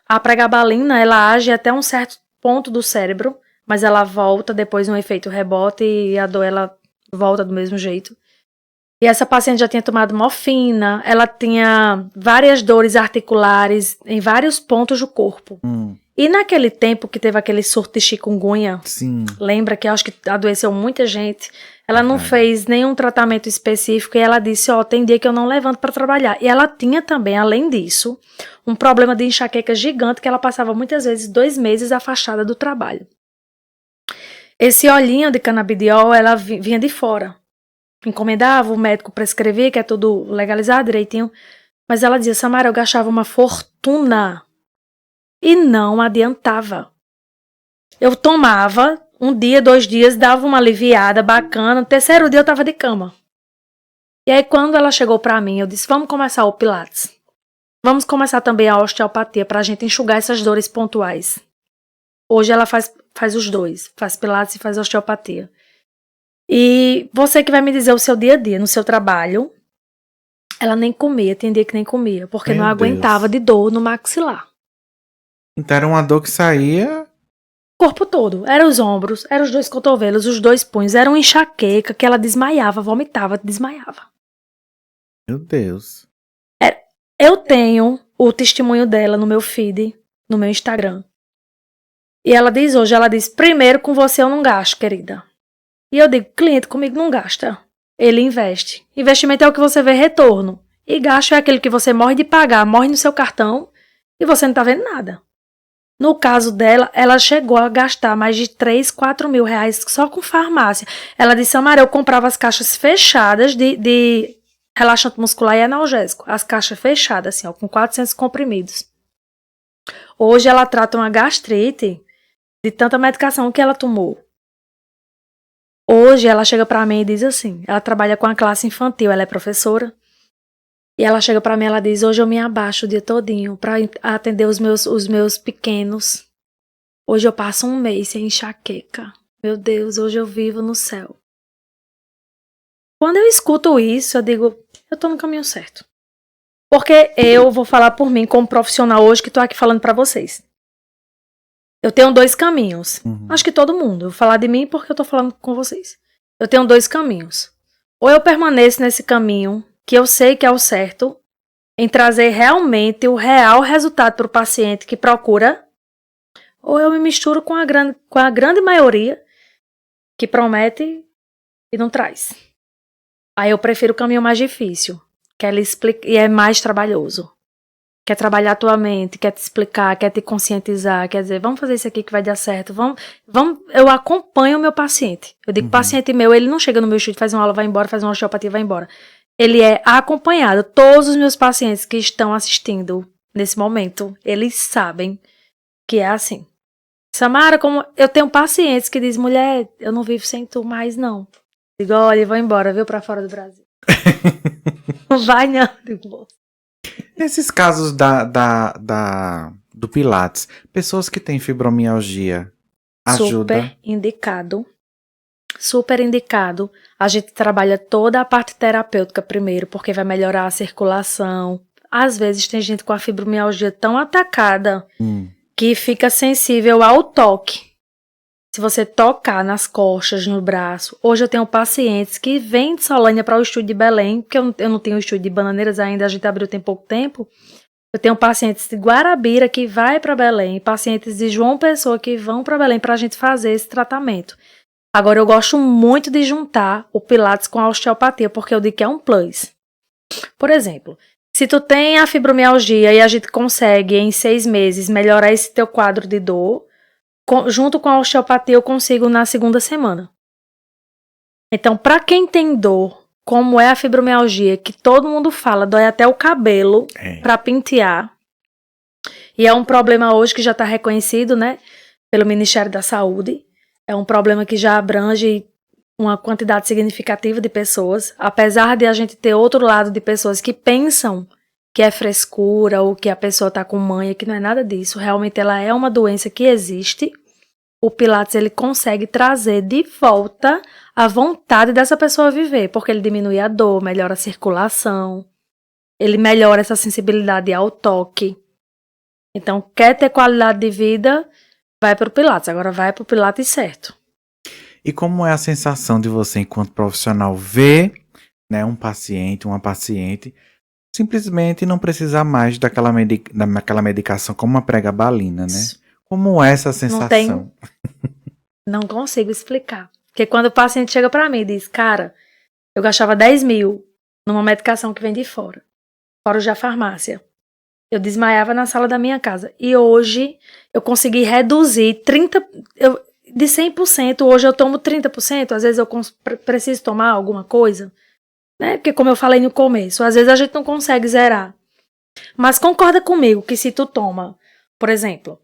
A pregabalina, ela age até um certo ponto do cérebro, mas ela volta depois um efeito rebote e a dor, ela volta do mesmo jeito. E essa paciente já tinha tomado morfina, ela tinha várias dores articulares em vários pontos do corpo. E naquele tempo que teve aquele surto de chikungunya, Sim. Lembra que eu acho que adoeceu muita gente, ela não fez nenhum tratamento específico e ela disse, tem dia que eu não levanto para trabalhar. E ela tinha também, além disso, um problema de enxaqueca gigante que ela passava muitas vezes 2 meses afastada do trabalho. Esse olhinho de canabidiol, ela vinha de fora. Encomendava, o médico prescrevia, que é tudo legalizado direitinho. Mas ela dizia, Samara, eu gastava uma fortuna. E não adiantava. Eu tomava, 1 dia, 2 dias, dava uma aliviada bacana. No 3º dia eu tava de cama. E aí quando ela chegou pra mim, eu disse, vamos começar o Pilates. Vamos começar também a osteopatia pra gente enxugar essas dores pontuais. Hoje ela faz os dois, faz Pilates e faz osteopatia. E você que vai me dizer o seu dia a dia, no seu trabalho, ela nem comia, tem dia que nem comia, porque Meu não aguentava Deus. de dor no maxilar. Então era uma dor que saía. O corpo todo, era os ombros, era os 2 cotovelos, os 2 punhos, era uma enxaqueca que ela desmaiava, vomitava, desmaiava. Meu Deus. Eu tenho o testemunho dela no meu feed, no meu Instagram. E ela diz hoje, ela diz, primeiro com você eu não gasto, querida. E eu digo, cliente comigo não gasta. Ele investe. Investimento é o que você vê retorno. E gasto é aquele que você morre de pagar, morre no seu cartão e você não tá vendo nada. No caso dela, ela chegou a gastar mais de 3, 4 mil reais só com farmácia. Ela disse, Samara, eu comprava as caixas fechadas de relaxante muscular e analgésico. As caixas fechadas, assim, ó, com 400 comprimidos. Hoje ela trata uma gastrite de tanta medicação que ela tomou. Hoje ela chega pra mim e diz assim, ela trabalha com a classe infantil, ela é professora. E ela chega pra mim e ela diz, hoje eu me abaixo o dia todinho pra atender os meus pequenos. Hoje eu passo um mês sem enxaqueca. Meu Deus, hoje eu vivo no céu. Quando eu escuto isso, eu digo, eu tô no caminho certo. Porque eu vou falar por mim como profissional hoje que tô aqui falando pra vocês. Eu tenho 2 caminhos. Acho que todo mundo. Eu vou falar de mim porque eu tô falando com vocês. Eu tenho 2 caminhos. Ou eu permaneço nesse caminho, que eu sei que é o certo, em trazer realmente o real resultado para o paciente que procura, ou eu me misturo com a grande maioria que promete e não traz. Aí eu prefiro o caminho mais difícil, que ela explica, e é mais trabalhoso. Quer trabalhar a tua mente, quer te explicar, quer te conscientizar, quer dizer, vamos fazer isso aqui que vai dar certo, vamos, eu acompanho o meu paciente. Eu digo, paciente meu, ele não chega no meu estúdio, faz uma aula, vai embora, faz uma osteopatia, vai embora. Ele é acompanhado. Todos os meus pacientes que estão assistindo nesse momento, eles sabem que é assim. Samara, como eu tenho pacientes que dizem, mulher, eu não vivo sem tu mais, não. Digo, olha, vou embora, viu, pra fora do Brasil. Não vai, não. Digo, Nesses casos do Pilates, pessoas que têm fibromialgia, ajuda? super indicado. Super indicado. A gente trabalha toda a parte terapêutica primeiro, porque vai melhorar a circulação. Às vezes tem gente com a fibromialgia tão atacada que fica sensível ao toque. Se você tocar nas costas, no braço. Hoje eu tenho pacientes que vêm de Solânia para o estúdio de Belém, porque eu não tenho estúdio de Bananeiras ainda, a gente abriu tem pouco tempo. Eu tenho pacientes de Guarabira que vai para Belém, pacientes de João Pessoa que vão para Belém para a gente fazer esse tratamento. Agora, eu gosto muito de juntar o Pilates com a osteopatia, porque eu digo que é um plus. Por exemplo, se tu tem a fibromialgia e a gente consegue, em 6 meses, melhorar esse teu quadro de dor, junto com a osteopatia eu consigo na 2ª semana. Então, para quem tem dor, como é a fibromialgia, que todo mundo fala, dói até o cabelo para pentear, e é um problema hoje que já está reconhecido, né, pelo Ministério da Saúde. É um problema que já abrange uma quantidade significativa de pessoas, apesar de a gente ter outro lado de pessoas que pensam que é frescura ou que a pessoa está com manha, que não é nada disso. Realmente ela é uma doença que existe. O Pilates ele consegue trazer de volta a vontade dessa pessoa viver, porque ele diminui a dor, melhora a circulação, ele melhora essa sensibilidade ao toque. Então, quer ter qualidade de vida, vai para o Pilates. Agora vai para o Pilates certo. E como é a sensação de você, enquanto profissional, ver, né, um paciente, uma paciente, simplesmente não precisar mais daquela medicação como uma pregabalina, né? Isso. Como é essa sensação? Não consigo explicar. Porque quando o paciente chega para mim e diz, cara, eu gastava 10 mil numa medicação que vem de fora os da farmácia. Eu desmaiava na sala da minha casa. E hoje eu consegui reduzir 30%. De 100%, hoje eu tomo 30%. Às vezes eu preciso tomar alguma coisa. Né? Porque como eu falei no começo, às vezes a gente não consegue zerar. Mas concorda comigo que se tu toma, por exemplo,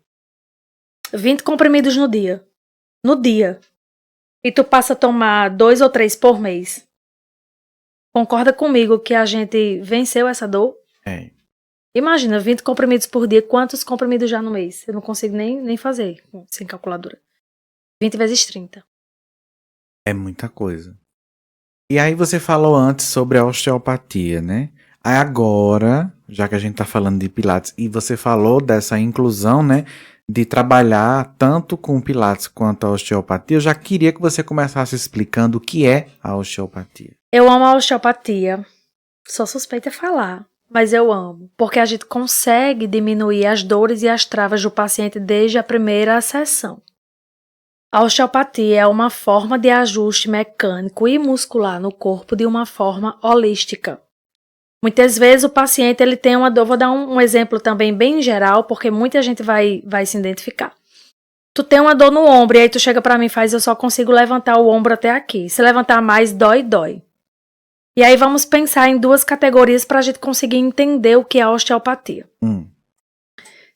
20 comprimidos no dia, e tu passa a tomar 2 ou 3 por mês, concorda comigo que a gente venceu essa dor? É. Imagina, 20 comprimidos por dia, quantos comprimidos já no mês? Eu não consigo nem fazer sem calculadora. 20 vezes 30. É muita coisa. E aí você falou antes sobre a osteopatia, né? Aí agora, já que a gente tá falando de Pilates, e você falou dessa inclusão, né? De trabalhar tanto com Pilates quanto a osteopatia, eu já queria que você começasse explicando o que é a osteopatia. Eu amo a osteopatia. Sou suspeita a falar, mas eu amo. Porque a gente consegue diminuir as dores e as travas do paciente desde a primeira sessão. A osteopatia é uma forma de ajuste mecânico e muscular no corpo de uma forma holística. Muitas vezes o paciente ele tem uma dor, vou dar um exemplo também bem geral, porque muita gente vai se identificar. Tu tem uma dor no ombro e aí tu chega pra mim e faz, eu só consigo levantar o ombro até aqui. Se levantar mais, dói. E aí vamos pensar em duas categorias pra gente conseguir entender o que é a osteopatia.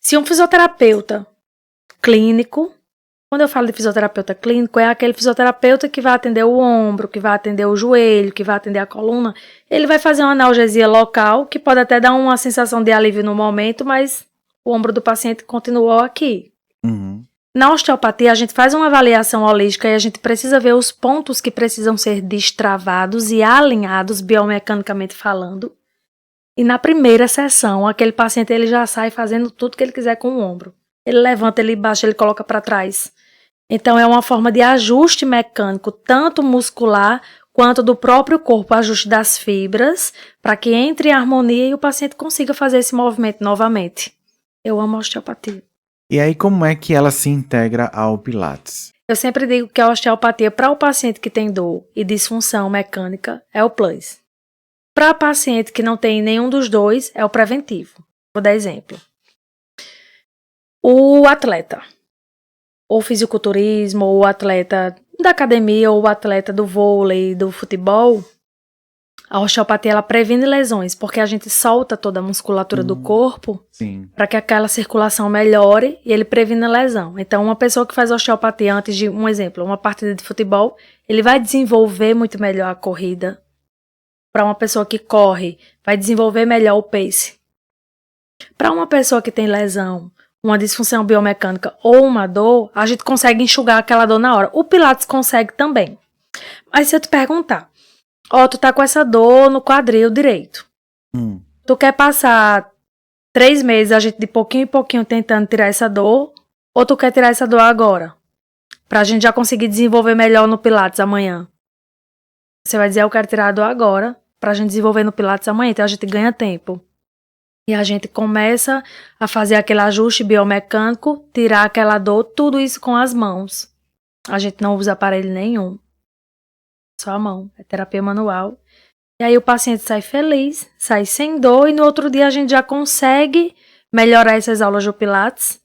Se um fisioterapeuta clínico, quando eu falo de fisioterapeuta clínico, é aquele fisioterapeuta que vai atender o ombro, que vai atender o joelho, que vai atender a coluna. Ele vai fazer uma analgesia local, que pode até dar uma sensação de alívio no momento, mas o ombro do paciente continuou aqui. Na osteopatia, a gente faz uma avaliação holística e a gente precisa ver os pontos que precisam ser destravados e alinhados, biomecanicamente falando. E na primeira sessão, aquele paciente ele já sai fazendo tudo que ele quiser com o ombro. Ele levanta, ele baixa, ele coloca para trás. Então, é uma forma de ajuste mecânico, tanto muscular quanto do próprio corpo, ajuste das fibras, para que entre em harmonia e o paciente consiga fazer esse movimento novamente. Eu amo a osteopatia. E aí, como é que ela se integra ao Pilates? Eu sempre digo que a osteopatia, para o paciente que tem dor e disfunção mecânica, é o plus. Para paciente que não tem nenhum dos dois, é o preventivo. Vou dar exemplo. O atleta, ou fisiculturismo, ou o atleta da academia, ou o atleta do vôlei, do futebol, a osteopatia ela previne lesões, porque a gente solta toda a musculatura do corpo para que aquela circulação melhore e ele previne a lesão. Então, uma pessoa que faz osteopatia antes de, um exemplo, uma partida de futebol, ele vai desenvolver muito melhor a corrida. Para uma pessoa que corre, vai desenvolver melhor o pace. Para uma pessoa que tem lesão, uma disfunção biomecânica ou uma dor, a gente consegue enxugar aquela dor na hora. O Pilates consegue também. Mas se eu te perguntar, tu tá com essa dor no quadril direito. Tu quer passar 3 meses a gente de pouquinho em pouquinho tentando tirar essa dor, ou tu quer tirar essa dor agora? Pra gente já conseguir desenvolver melhor no Pilates amanhã. Você vai dizer, eu quero tirar a dor agora, pra gente desenvolver no Pilates amanhã, então a gente ganha tempo. E a gente começa a fazer aquele ajuste biomecânico, tirar aquela dor, tudo isso com as mãos. A gente não usa aparelho nenhum. Só a mão, é terapia manual. E aí o paciente sai feliz, sai sem dor e no outro dia a gente já consegue melhorar essas aulas do Pilates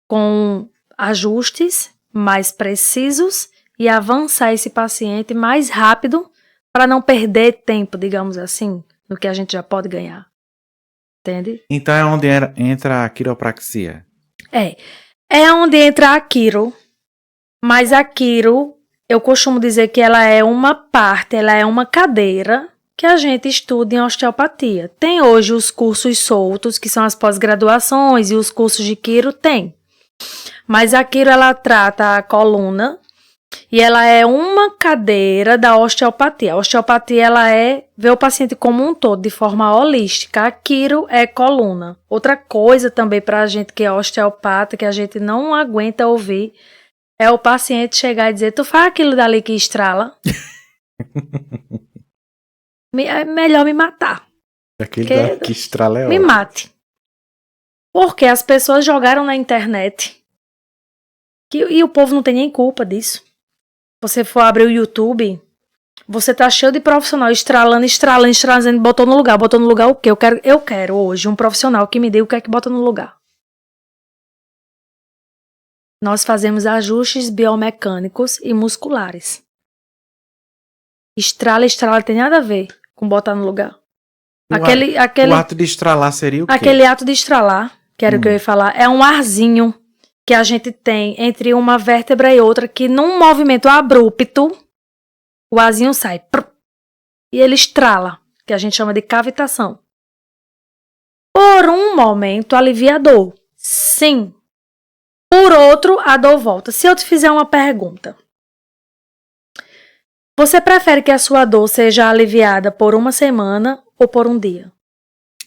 com ajustes mais precisos e avançar esse paciente mais rápido para não perder tempo, digamos assim, no que a gente já pode ganhar. Entende? Então é onde entra a quiropraxia. É onde entra a quiro, mas a quiro, eu costumo dizer que ela é uma parte, ela é uma cadeira que a gente estuda em osteopatia. Tem hoje os cursos soltos, que são as pós-graduações, e os cursos de quiro tem. Mas a quiro, ela trata a coluna e ela é uma cadeira da osteopatia. A osteopatia, ela vê o paciente como um todo, de forma holística. A quiro é coluna. Outra coisa também pra gente que é osteopata, que a gente não aguenta ouvir, é o paciente chegar e dizer, tu faz aquilo dali que estrala? É melhor me matar. Aquele dali que estrala é me ótimo. mate. Porque as pessoas jogaram na internet e o povo não tem nem culpa disso. Você for abrir o YouTube, você tá cheio de profissional estralando, botou no lugar o quê? Eu quero hoje um profissional que me diga o que é que bota no lugar. Nós fazemos ajustes biomecânicos e musculares. Estrala tem nada a ver com botar no lugar. O ato de estralar seria o quê? Aquele ato de estralar, que era o que eu ia falar, é um arzinho que a gente tem entre uma vértebra e outra, que num movimento abrupto, o arzinho sai. E ele estrala, que a gente chama de cavitação. Por um momento, alivia a dor. Sim. Por outro, a dor volta. Se eu te fizer uma pergunta. Você prefere que a sua dor seja aliviada por uma semana ou por um dia?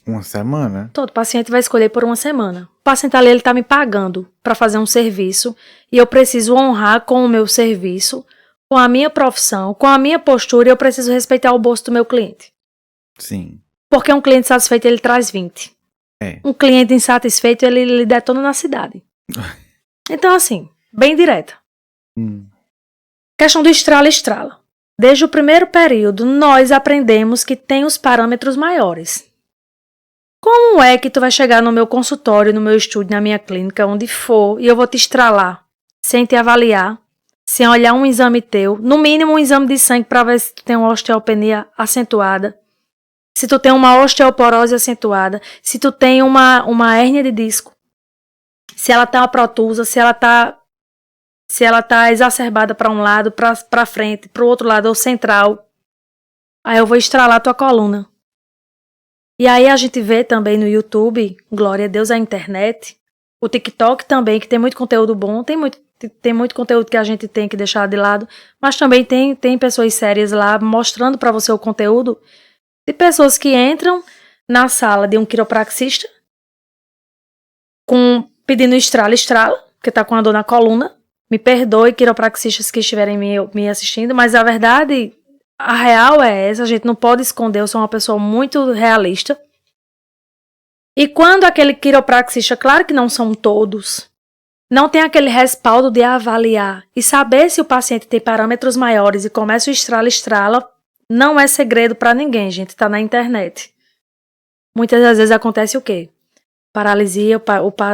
Uma semana? Todo paciente vai escolher por uma semana. O paciente ali, ele está me pagando para fazer um serviço e eu preciso honrar com o meu serviço, com a minha profissão, com a minha postura e eu preciso respeitar o bolso do meu cliente. Sim. Porque um cliente satisfeito, ele traz 20. Um cliente insatisfeito, ele detona na cidade. Então, assim, bem direta. Questão do estrala. Desde o primeiro período, nós aprendemos que tem os parâmetros maiores. Como é que tu vai chegar no meu consultório, no meu estúdio, na minha clínica, onde for, e eu vou te estralar, sem te avaliar, sem olhar um exame teu, no mínimo um exame de sangue para ver se tu tem uma osteopenia acentuada, se tu tem uma osteoporose acentuada, se tu tem uma hérnia de disco, se ela tá uma protusa, se ela tá exacerbada para um lado, para frente, para o outro lado ou central. Aí eu vou estralar tua coluna. E aí a gente vê também no YouTube, glória a Deus, a internet, o TikTok também, que tem muito conteúdo bom, tem muito conteúdo que a gente tem que deixar de lado, mas também tem pessoas sérias lá mostrando para você o conteúdo de pessoas que entram na sala de um quiropraxista pedindo estrala, porque tá com a dor na coluna. Me perdoe, quiropraxistas que estiverem me assistindo, mas a verdade, a real é essa, a gente não pode esconder, eu sou uma pessoa muito realista. E quando aquele quiropraxista, claro que não são todos, não tem aquele respaldo de avaliar e saber se o paciente tem parâmetros maiores e começa o estrala, não é segredo para ninguém, gente, tá na internet. Muitas das vezes acontece o quê? Paralisia,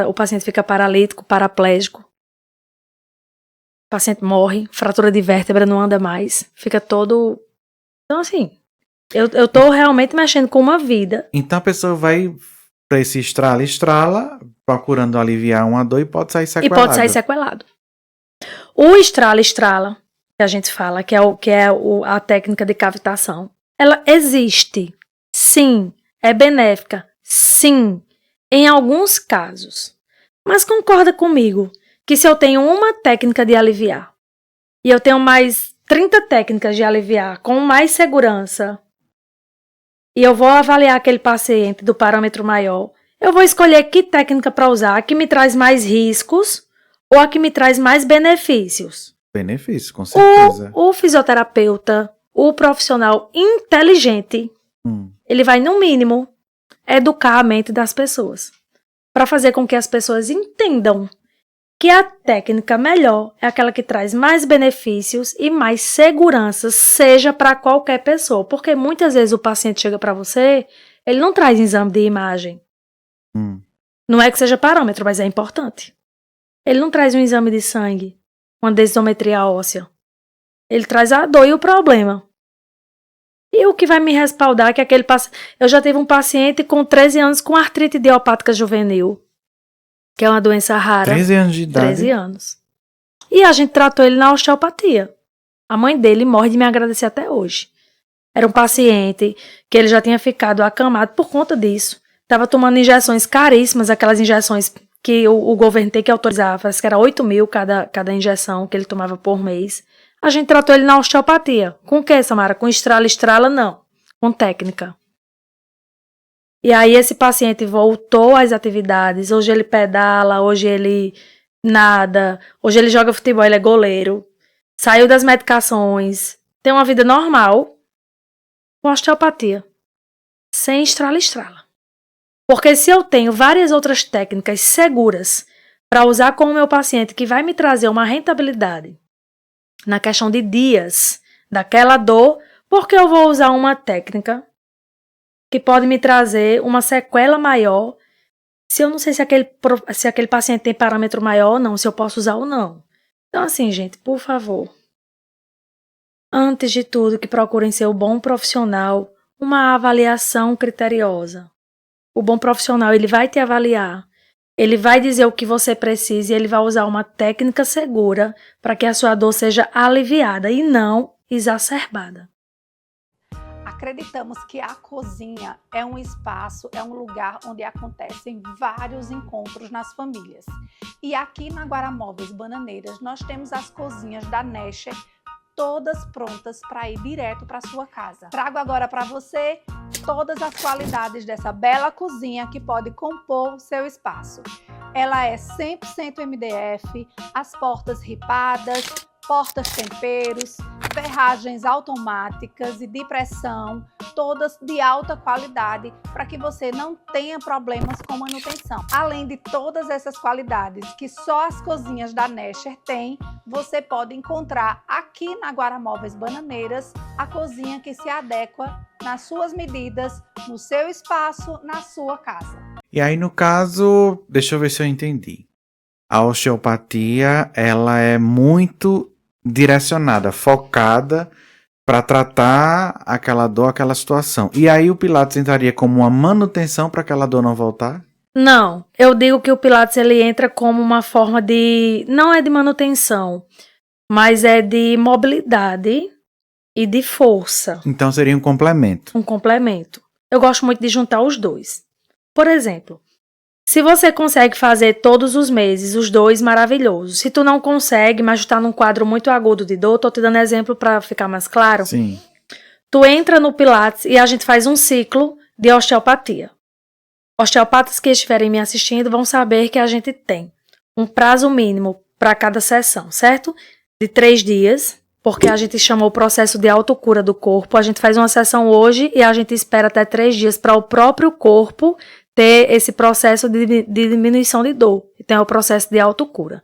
o paciente fica paralítico, paraplégico. O paciente morre, fratura de vértebra, não anda mais, fica todo... Então, assim, eu tô realmente mexendo com uma vida. Então a pessoa vai para esse estrala, procurando aliviar uma dor e pode sair sequelado. O estrala, que a gente fala, que é a técnica de cavitação, ela existe, sim, é benéfica, sim, em alguns casos. Mas concorda comigo que se eu tenho uma técnica de aliviar e eu tenho mais 30 técnicas de aliviar com mais segurança e eu vou avaliar aquele paciente do parâmetro maior, eu vou escolher que técnica para usar, a que me traz mais riscos ou a que me traz mais benefícios. Benefícios, com certeza. O fisioterapeuta, o profissional inteligente, ele vai, no mínimo, educar a mente das pessoas para fazer com que as pessoas entendam que a técnica melhor é aquela que traz mais benefícios e mais segurança, seja para qualquer pessoa. Porque muitas vezes o paciente chega para você, ele não traz exame de imagem. Não é que seja parâmetro, mas é importante. Ele não traz um exame de sangue, uma densitometria óssea. Ele traz a dor e o problema. E o que vai me respaldar é que aquele paciente... Eu já tive um paciente com 13 anos com artrite idiopática juvenil, que é uma doença rara. 13 anos de idade? 13 anos. E a gente tratou ele na osteopatia. A mãe dele morre de me agradecer até hoje. Era um paciente que ele já tinha ficado acamado por conta disso. Estava tomando injeções caríssimas, aquelas injeções que o governo tem que autorizar. Parece que era 8 mil cada injeção que ele tomava por mês. A gente tratou ele na osteopatia. Com o que, Samara? Com estrala, não. Com técnica. E aí esse paciente voltou às atividades, hoje ele pedala, hoje ele nada, hoje ele joga futebol, ele é goleiro, saiu das medicações, tem uma vida normal com osteopatia, sem estrala. Porque se eu tenho várias outras técnicas seguras para usar com o meu paciente que vai me trazer uma rentabilidade na questão de dias daquela dor, porque eu vou usar uma técnica que pode me trazer uma sequela maior, se eu não sei se aquele paciente tem parâmetro maior ou não, se eu posso usar ou não. Então, assim, gente, por favor, antes de tudo, que procurem ser um bom profissional, uma avaliação criteriosa. O bom profissional, ele vai te avaliar, ele vai dizer o que você precisa e ele vai usar uma técnica segura para que a sua dor seja aliviada e não exacerbada. Acreditamos que a cozinha é um espaço, é um lugar onde acontecem vários encontros nas famílias. E aqui na Guaramóveis Bananeiras nós temos as cozinhas da Nesher, todas prontas para ir direto para sua casa. Trago agora para você todas as qualidades dessa bela cozinha que pode compor o seu espaço. Ela é 100% MDF, as portas ripadas, portas temperos, ferragens automáticas e de pressão, todas de alta qualidade para que você não tenha problemas com manutenção. Além de todas essas qualidades que só as cozinhas da Nesher têm, você pode encontrar aqui na Guaramóveis Bananeiras a cozinha que se adequa nas suas medidas, no seu espaço, na sua casa. E aí, no caso, deixa eu ver se eu entendi. A osteopatia, ela é muito direcionada, focada para tratar aquela dor, aquela situação. E aí o Pilates entraria como uma manutenção para aquela dor não voltar? Não, eu digo que o Pilates ele entra como uma forma de, não é de manutenção, mas é de mobilidade e de força. Então seria um complemento. Um complemento. Eu gosto muito de juntar os dois. Por exemplo, se você consegue fazer todos os meses os dois, maravilhoso. Se tu não consegue, mas tu tá num quadro muito agudo de dor, tô te dando exemplo para ficar mais claro. Sim. Tu entra no Pilates e a gente faz um ciclo de osteopatia. Osteopatas que estiverem me assistindo vão saber que a gente tem um prazo mínimo para cada sessão, certo? De 3 dias, porque a gente chamou o processo de autocura do corpo. A gente faz uma sessão hoje e a gente espera até 3 dias para o próprio corpo ter esse processo de diminuição de dor. Então, é o processo de autocura.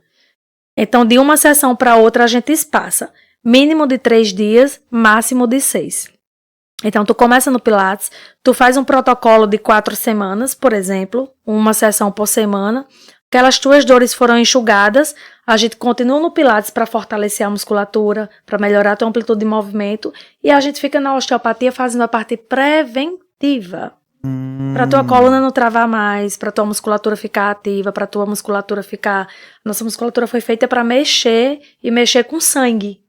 Então, de uma sessão para outra, a gente espaça. Mínimo de 3 dias, máximo de 6. Então, tu começa no Pilates, tu faz um protocolo de 4 semanas, por exemplo, uma sessão por semana. Aquelas tuas dores foram enxugadas, a gente continua no Pilates para fortalecer a musculatura, para melhorar a tua amplitude de movimento, e a gente fica na osteopatia fazendo a parte preventiva. Para tua coluna não travar mais, para tua musculatura ficar ativa, para tua musculatura ficar... Nossa musculatura foi feita para mexer e mexer com sangue.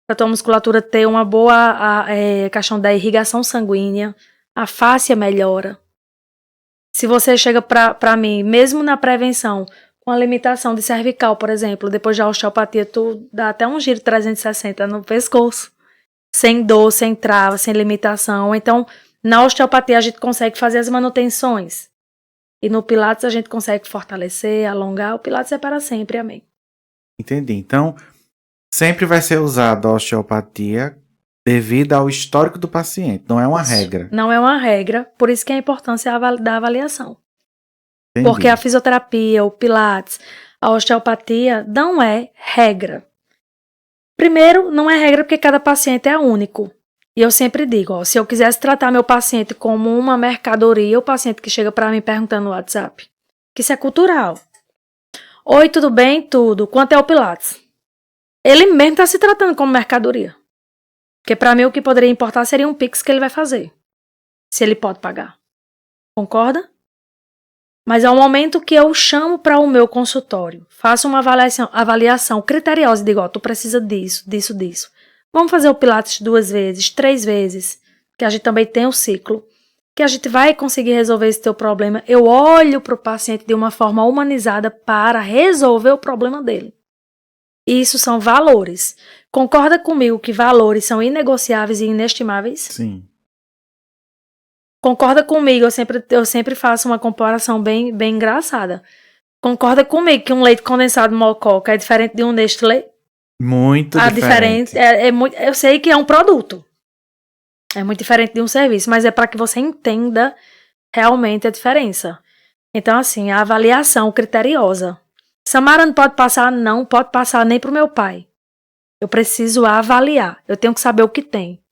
Para tua musculatura ter uma boa questão da irrigação sanguínea, a fáscia melhora. Se você chega para mim, mesmo na prevenção, com a limitação de cervical, por exemplo, depois da osteopatia, tu dá até um giro 360 no pescoço. Sem dor, sem trava, sem limitação. Então, na osteopatia a gente consegue fazer as manutenções. E no Pilates a gente consegue fortalecer, alongar. O Pilates é para sempre, amém. Entendi. Então, sempre vai ser usada a osteopatia devido ao histórico do paciente. Não é uma regra. Não é uma regra, por isso que a importância da avaliação. Entendi. Porque a fisioterapia, o Pilates, a osteopatia não é regra. Primeiro, não é regra porque cada paciente é único. E eu sempre digo, ó, se eu quisesse tratar meu paciente como uma mercadoria, o paciente que chega para mim perguntando no WhatsApp, que isso é cultural. Oi, tudo bem? Tudo. Quanto é o Pilates? Ele mesmo está se tratando como mercadoria. Porque para mim o que poderia importar seria um Pix que ele vai fazer. Se ele pode pagar. Concorda? Mas é o momento que eu chamo para o meu consultório. Faço uma avaliação criteriosa e digo, ó, tu precisa disso. Vamos fazer o Pilates 2 vezes, 3 vezes, que a gente também tem o ciclo, que a gente vai conseguir resolver esse teu problema. Eu olho para o paciente de uma forma humanizada para resolver o problema dele. Isso são valores. Concorda comigo que valores são inegociáveis e inestimáveis? Sim. Concorda comigo, eu sempre faço uma comparação bem engraçada. Concorda comigo que um leite condensado Mococa é diferente de um Nestlé? Muito diferente. Eu sei que é um produto. É muito diferente de um serviço, mas é para que você entenda realmente a diferença. Então, assim, a avaliação criteriosa. Samara não pode passar? Não pode passar nem para o meu pai. Eu preciso avaliar. Eu tenho que saber o que tem.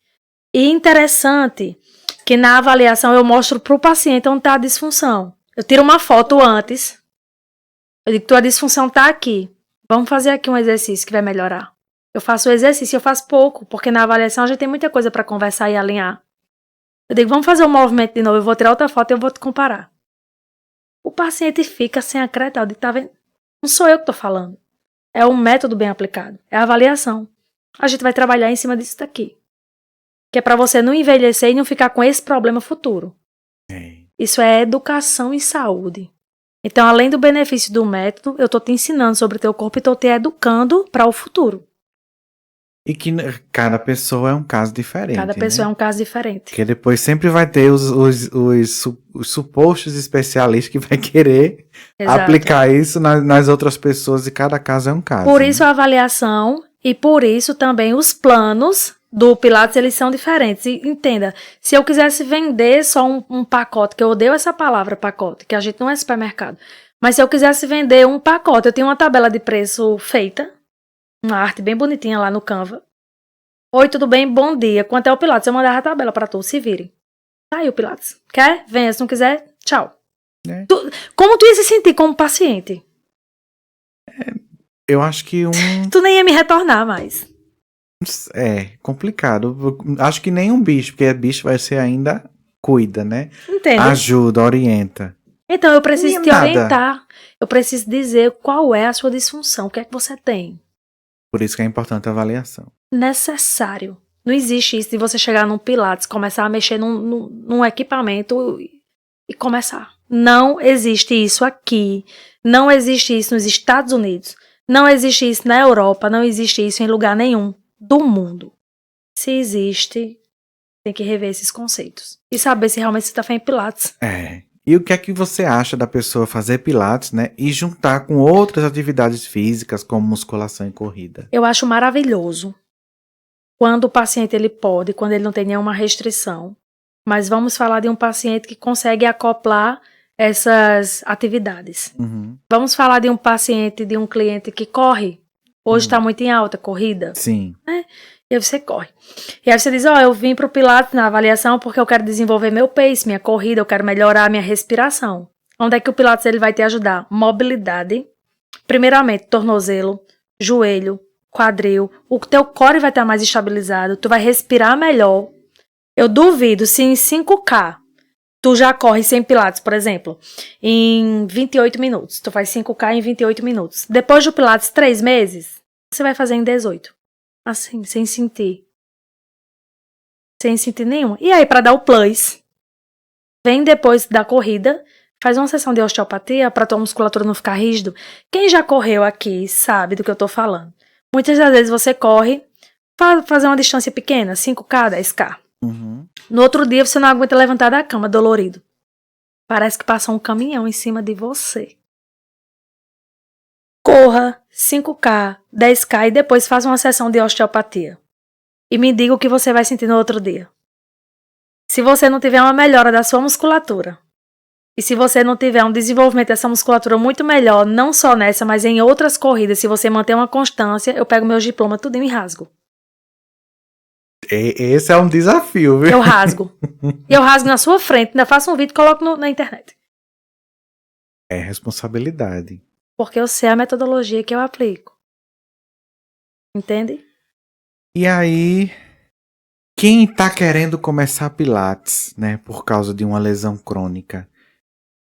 E interessante que na avaliação eu mostro para o paciente onde está a disfunção. Eu tiro uma foto antes. Eu digo, tua disfunção está aqui. Vamos fazer aqui um exercício que vai melhorar. Eu faço o exercício, eu faço pouco, porque na avaliação a gente tem muita coisa para conversar e alinhar. Eu digo, vamos fazer um movimento de novo, eu vou tirar outra foto e eu vou te comparar. O paciente fica sem acreditar, eu digo, tá vendo? Não sou eu que estou falando. É um método bem aplicado, é a avaliação. A gente vai trabalhar em cima disso daqui. Que é para você não envelhecer e não ficar com esse problema futuro. Isso é educação em saúde. Então, além do benefício do método, eu estou te ensinando sobre o teu corpo e estou te educando para o futuro. E que cada pessoa é um caso diferente. Cada pessoa né? é um caso diferente. Porque depois sempre vai ter os supostos especialistas que vai querer Exato. aplicar isso nas outras pessoas e cada caso é um caso. Por né? isso a avaliação e por isso também os planos do Pilates, eles são diferentes. E entenda, se eu quisesse vender só um pacote, que eu odeio essa palavra pacote, que a gente não é supermercado, mas se eu quisesse vender um pacote, eu tenho uma tabela de preço feita, uma arte bem bonitinha lá no Canva. Oi, tudo bem? Bom dia. Quanto é o Pilates? Eu mandava a tabela pra tu, se virem. Tá aí o Pilates. Quer? Venha. Se não quiser, tchau. É. Como tu ia se sentir como paciente? Eu acho que Tu nem ia me retornar mais. é complicado. Acho que nem um bicho, porque bicho vai ser ainda cuida, né? Entende? Ajuda, orienta. Então, eu preciso Nem te nada. orientar. Eu preciso dizer qual é a sua disfunção. O que é que você tem? Por isso que é importante a avaliação. Necessário. Não existe isso de você chegar num Pilates, começar a mexer num equipamento e começar. Não existe isso aqui. Não existe isso nos Estados Unidos. Não existe isso na Europa. Não existe isso em lugar nenhum do mundo. Se existe, tem que rever esses conceitos. E saber se realmente você está fazendo Pilates. É. E o que é que você acha da pessoa fazer pilates, né? E juntar com outras atividades físicas, como musculação e corrida? Eu acho maravilhoso quando o paciente ele pode, quando ele não tem nenhuma restrição. Mas vamos falar de um paciente que consegue acoplar essas atividades. Uhum. Vamos falar de um paciente, de um cliente que corre. Hoje está muito em alta, corrida. Sim. E aí você corre. E aí você diz, eu vim para o Pilates na avaliação porque eu quero desenvolver meu pace, minha corrida, eu quero melhorar a minha respiração. Onde é que o Pilates ele vai te ajudar? Mobilidade. Primeiramente, tornozelo, joelho, quadril. O teu core vai estar mais estabilizado, tu vai respirar melhor. Eu duvido se em 5K tu já corre sem Pilates, por exemplo, em 28 minutos. Tu faz 5K em 28 minutos. Depois do Pilates, 3 meses, você vai fazer em 18. Assim, sem sentir. Sem sentir nenhuma. E aí, para dar o plus, vem depois da corrida, faz uma sessão de osteopatia para tua musculatura não ficar rígido. Quem já correu aqui sabe do que eu tô falando. Muitas das vezes você corre, fazer uma distância pequena, 5K, 10K. Uhum. No outro dia você não aguenta levantar da cama, dolorido. Parece que passou um caminhão em cima de você. Corra 5K, 10K e depois faça uma sessão de osteopatia. E me diga o que você vai sentir no outro dia. Se você não tiver uma melhora da sua musculatura, e se você não tiver um desenvolvimento dessa musculatura muito melhor, não só nessa, mas em outras corridas, se você manter uma constância, eu pego meus diplomas tudo e rasgo. Esse é um desafio, viu? Eu rasgo. Eu rasgo na sua frente, ainda faço um vídeo e coloco na internet. É responsabilidade. Porque eu sei a metodologia que eu aplico. Entende? E aí, quem tá querendo começar pilates, né, por causa de uma lesão crônica,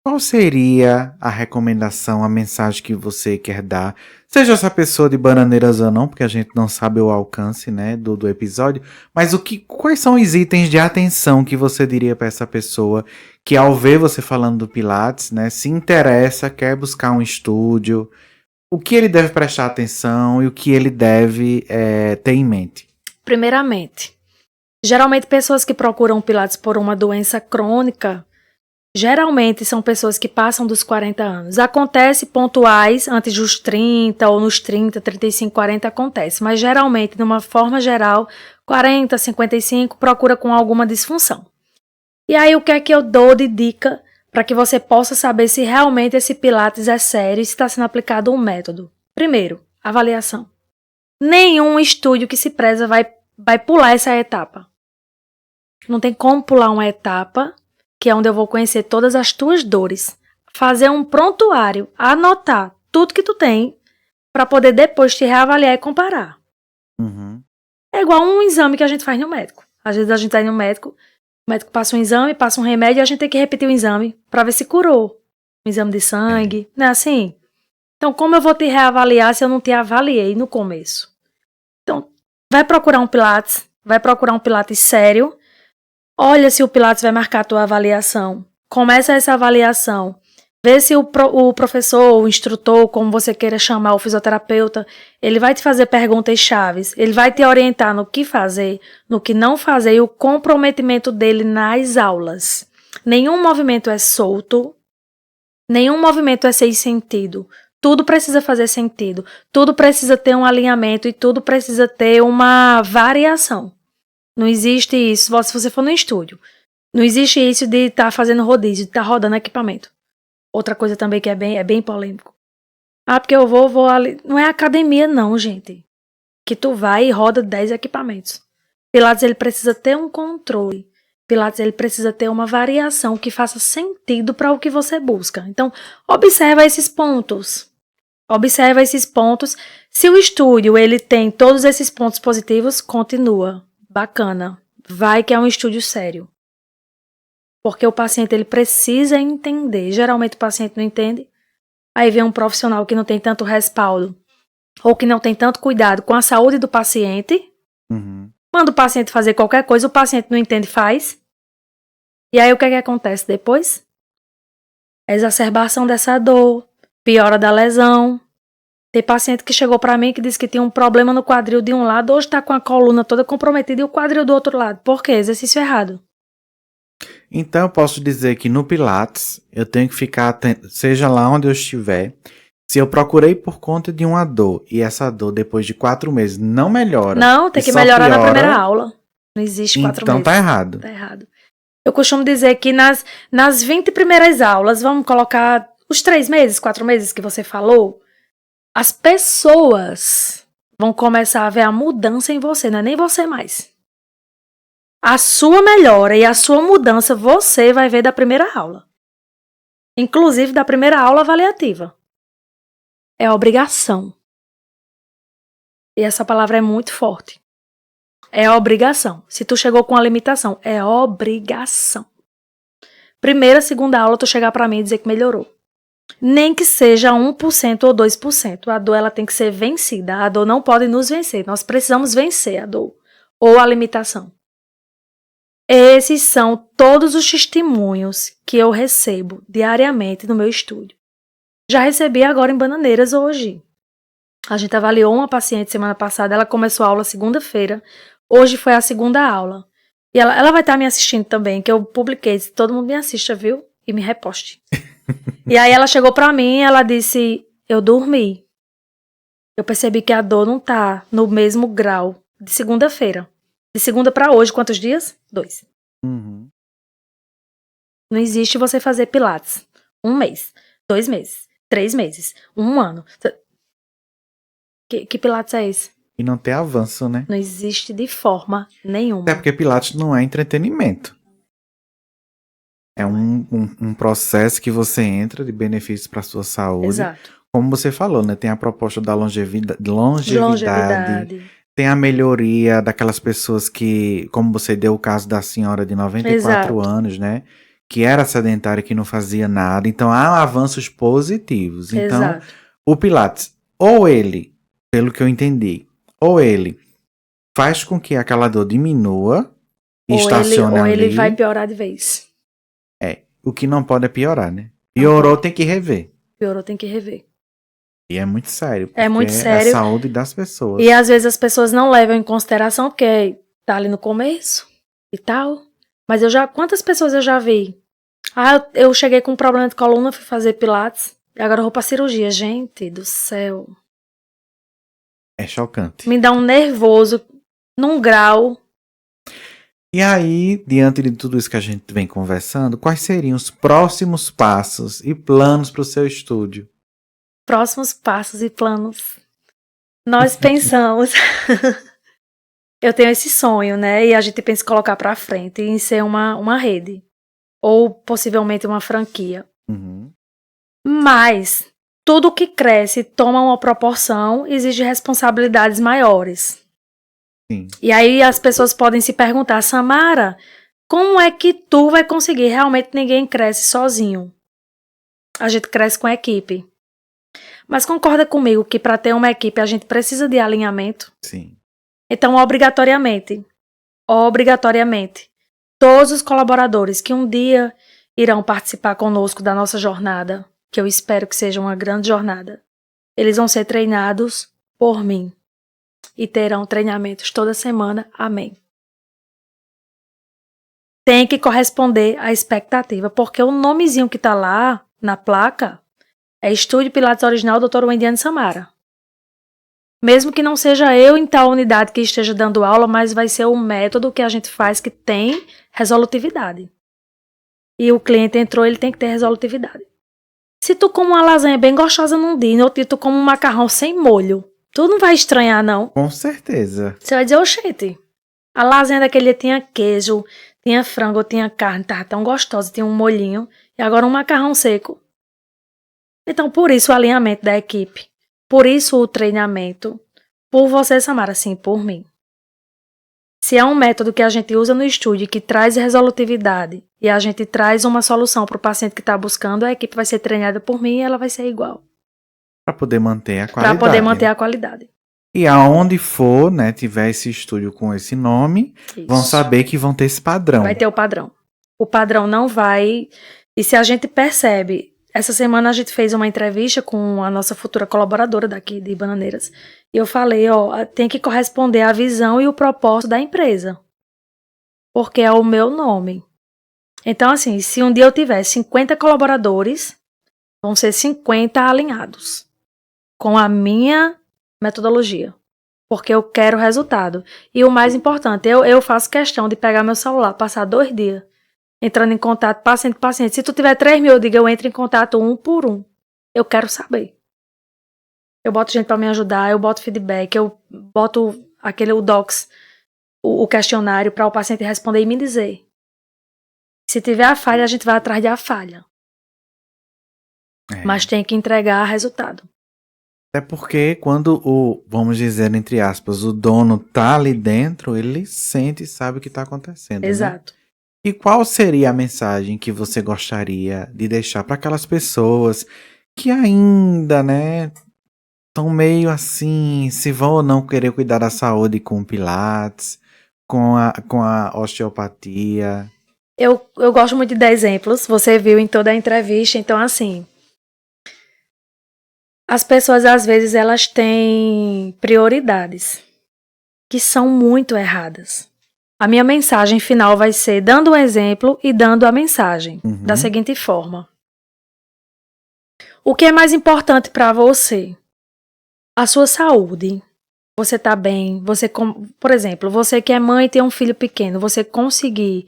qual seria a recomendação, a mensagem que você quer dar? Seja essa pessoa de Bananeiras ou não, porque a gente não sabe o alcance, né, do episódio, mas quais são os itens de atenção que você diria para essa pessoa que ao ver você falando do Pilates, né, se interessa, quer buscar um estúdio, o que ele deve prestar atenção e o que ele deve ter em mente? Primeiramente, geralmente pessoas que procuram Pilates por uma doença crônica, geralmente são pessoas que passam dos 40 anos. Acontece pontuais antes dos 30 ou nos 30, 35, 40 acontece. Mas geralmente, de uma forma geral, 40, 55 procura com alguma disfunção. E aí o que é que eu dou de dica para que você possa saber se realmente esse Pilates é sério e se está sendo aplicado um método? Primeiro, avaliação. Nenhum estúdio que se preza vai pular essa etapa. Não tem como pular uma etapa, que é onde eu vou conhecer todas as tuas dores, fazer um prontuário, anotar tudo que tu tem, para poder depois te reavaliar e comparar. Uhum. É igual um exame que a gente faz no médico. Às vezes a gente vai no médico, o médico passa um exame, passa um remédio e a gente tem que repetir o exame para ver se curou. Um exame de sangue, não é assim? Então, como eu vou te reavaliar se eu não te avaliei no começo? Então, vai procurar um Pilates sério. Olha se o Pilates vai marcar a tua avaliação. Começa essa avaliação. Vê se o professor, o instrutor, como você queira chamar, o fisioterapeuta, ele vai te fazer perguntas chaves, ele vai te orientar no que fazer, no que não fazer e o comprometimento dele nas aulas. Nenhum movimento é solto, nenhum movimento é sem sentido. Tudo precisa fazer sentido, tudo precisa ter um alinhamento e tudo precisa ter uma variação. Não existe isso, se você for no estúdio, não existe isso de estar fazendo rodízio, de estar rodando equipamento. Outra coisa também que é bem polêmico. Ah, porque eu vou ali. Não é academia não, gente. Que tu vai e roda 10 equipamentos. Pilates, ele precisa ter um controle. Pilates, ele precisa ter uma variação que faça sentido para o que você busca. Então, observa esses pontos. Observa esses pontos. Se o estúdio, ele tem todos esses pontos positivos, continua. Bacana. Vai que é um estúdio sério. Porque o paciente, ele precisa entender. Geralmente o paciente não entende. Aí vem um profissional que não tem tanto respaldo ou que não tem tanto cuidado com a saúde do paciente. Manda o paciente fazer qualquer coisa, o paciente não entende, faz. E aí o que é que acontece depois? A exacerbação dessa dor, piora da lesão. Tem paciente que chegou para mim que disse que tinha um problema no quadril de um lado, hoje está com a coluna toda comprometida e o quadril do outro lado. Por quê? Exercício errado. Então eu posso dizer que no Pilates eu tenho que ficar atento, seja lá onde eu estiver. Se eu procurei por conta de uma dor e essa dor depois de 4 meses não melhora. Não, tem que melhorar na primeira aula. Não existe 4 meses. Então tá errado. Tá errado. Eu costumo dizer que nas 20 primeiras aulas, vamos colocar os 3 meses, 4 meses que você falou, as pessoas vão começar a ver a mudança em você, não é nem você mais. A sua melhora e a sua mudança você vai ver da primeira aula. Inclusive da primeira aula avaliativa. É obrigação. E essa palavra é muito forte. É obrigação. Se tu chegou com a limitação, é obrigação. Primeira, segunda aula, tu chegar pra mim e dizer que melhorou. Nem que seja 1% ou 2%. A dor, ela tem que ser vencida. A dor não pode nos vencer. Nós precisamos vencer a dor ou a limitação. Esses são todos os testemunhos que eu recebo diariamente no meu estúdio. Já recebi agora em Bananeiras hoje. A gente avaliou uma paciente semana passada, ela começou a aula segunda-feira. Hoje foi a segunda aula. E ela vai estar me assistindo também, que eu publiquei. Todo mundo me assista, viu? E me reposte. E aí ela chegou pra mim e ela disse, eu dormi. Eu percebi que a dor não tá no mesmo grau de segunda-feira. De segunda pra hoje, quantos dias? 2. Uhum. Não existe você fazer pilates 1 mês, 2 meses, 3 meses, 1 ano. Que pilates é esse? E não ter avanço, né? Não existe de forma nenhuma. Até porque Pilates não é entretenimento. É um processo que você entra de benefícios para sua saúde. Exato. Como você falou, né? Tem a proposta da longevidade. Tem a melhoria daquelas pessoas que, como você deu o caso da senhora de 94 anos, né? Que era sedentária, que não fazia nada. Então, há avanços positivos. Então, Exato. o Pilates, ou ele, pelo que eu entendi, ou ele faz com que aquela dor diminua e estacione ali. Ou ele vai piorar de vez. O que não pode é piorar, né? Piorou, tem que rever. Piorou, tem que rever. E é muito sério. É muito sério. É a saúde das pessoas. E às vezes as pessoas não levam em consideração, porque tá ali no começo e tal. Mas quantas pessoas eu já vi? Ah, eu cheguei com um problema de coluna, fui fazer pilates, e agora eu vou pra cirurgia. Gente do céu. É chocante. Me dá um nervoso num grau. E aí, diante de tudo isso que a gente vem conversando, quais seriam os próximos passos e planos para o seu estúdio? Próximos passos e planos. Nós pensamos. Eu tenho esse sonho, né? E a gente pensa em colocar pra frente, em ser uma rede. Ou possivelmente uma franquia. Uhum. Mas tudo que cresce toma uma proporção e exige responsabilidades maiores. Sim. E aí as pessoas podem se perguntar, Samara, como é que tu vai conseguir? Realmente ninguém cresce sozinho. A gente cresce com a equipe. Mas concorda comigo que para ter uma equipe a gente precisa de alinhamento? Sim. Então, obrigatoriamente, todos os colaboradores que um dia irão participar conosco da nossa jornada, que eu espero que seja uma grande jornada. Eles vão ser treinados por mim e terão treinamentos toda semana. Amém. Tem que corresponder à expectativa, porque o nomezinho que está lá na placa é Estúdio Pilates Original Dr. Wendiane Samara. Mesmo que não seja eu em tal unidade que esteja dando aula, mas vai ser o método que a gente faz que tem resolutividade. E o cliente entrou, ele tem que ter resolutividade. Se tu come uma lasanha bem gostosa num dia, no outro dia tu come um macarrão sem molho, tu não vai estranhar, não? Com certeza. Você vai dizer, oxente, a lasanha daquele dia tinha queijo, tinha frango, tinha carne, tava tão gostosa, tinha um molhinho, e agora um macarrão seco. Então, por isso o alinhamento da equipe, por isso o treinamento, por você, Samara, sim, por mim. Se é um método que a gente usa no estúdio que traz resolutividade e a gente traz uma solução para o paciente que está buscando, a equipe vai ser treinada por mim e ela vai ser igual. Para poder manter a qualidade. Para poder manter a qualidade. E aonde for, né, tiver esse estúdio com esse nome, Isso. vão saber que vão ter esse padrão. Vai ter o padrão. O padrão não vai... E se a gente percebe... Essa semana a gente fez uma entrevista com a nossa futura colaboradora daqui de Bananeiras. E eu falei, ó, tem que corresponder à visão e o propósito da empresa. Porque é o meu nome. Então, assim, se um dia eu tiver 50 colaboradores, vão ser 50 alinhados com a minha metodologia. Porque eu quero resultado. E o mais importante, eu faço questão de pegar meu celular, passar 2 dias entrando em contato, paciente. Se tu tiver 3 mil, eu digo, eu entro em contato um por um. Eu quero saber. Eu boto gente para me ajudar, eu boto feedback, eu boto o docs, o questionário para o paciente responder e me dizer. Se tiver a falha, a gente vai atrás da falha. Mas tem que entregar resultado. Até porque quando vamos dizer, entre aspas, o dono tá ali dentro, ele sente e sabe o que tá acontecendo. Exato. Né? E qual seria a mensagem que você gostaria de deixar para aquelas pessoas que ainda, né, estão meio assim, se vão ou não querer cuidar da saúde com Pilates, com a osteopatia? Eu gosto muito de dar exemplos, você viu em toda a entrevista, então assim, as pessoas às vezes elas têm prioridades que são muito erradas. A minha mensagem final vai ser dando o exemplo e dando a mensagem da seguinte forma. O que é mais importante para você? A sua saúde. Você tá bem? Por exemplo, você que é mãe e tem um filho pequeno, você conseguir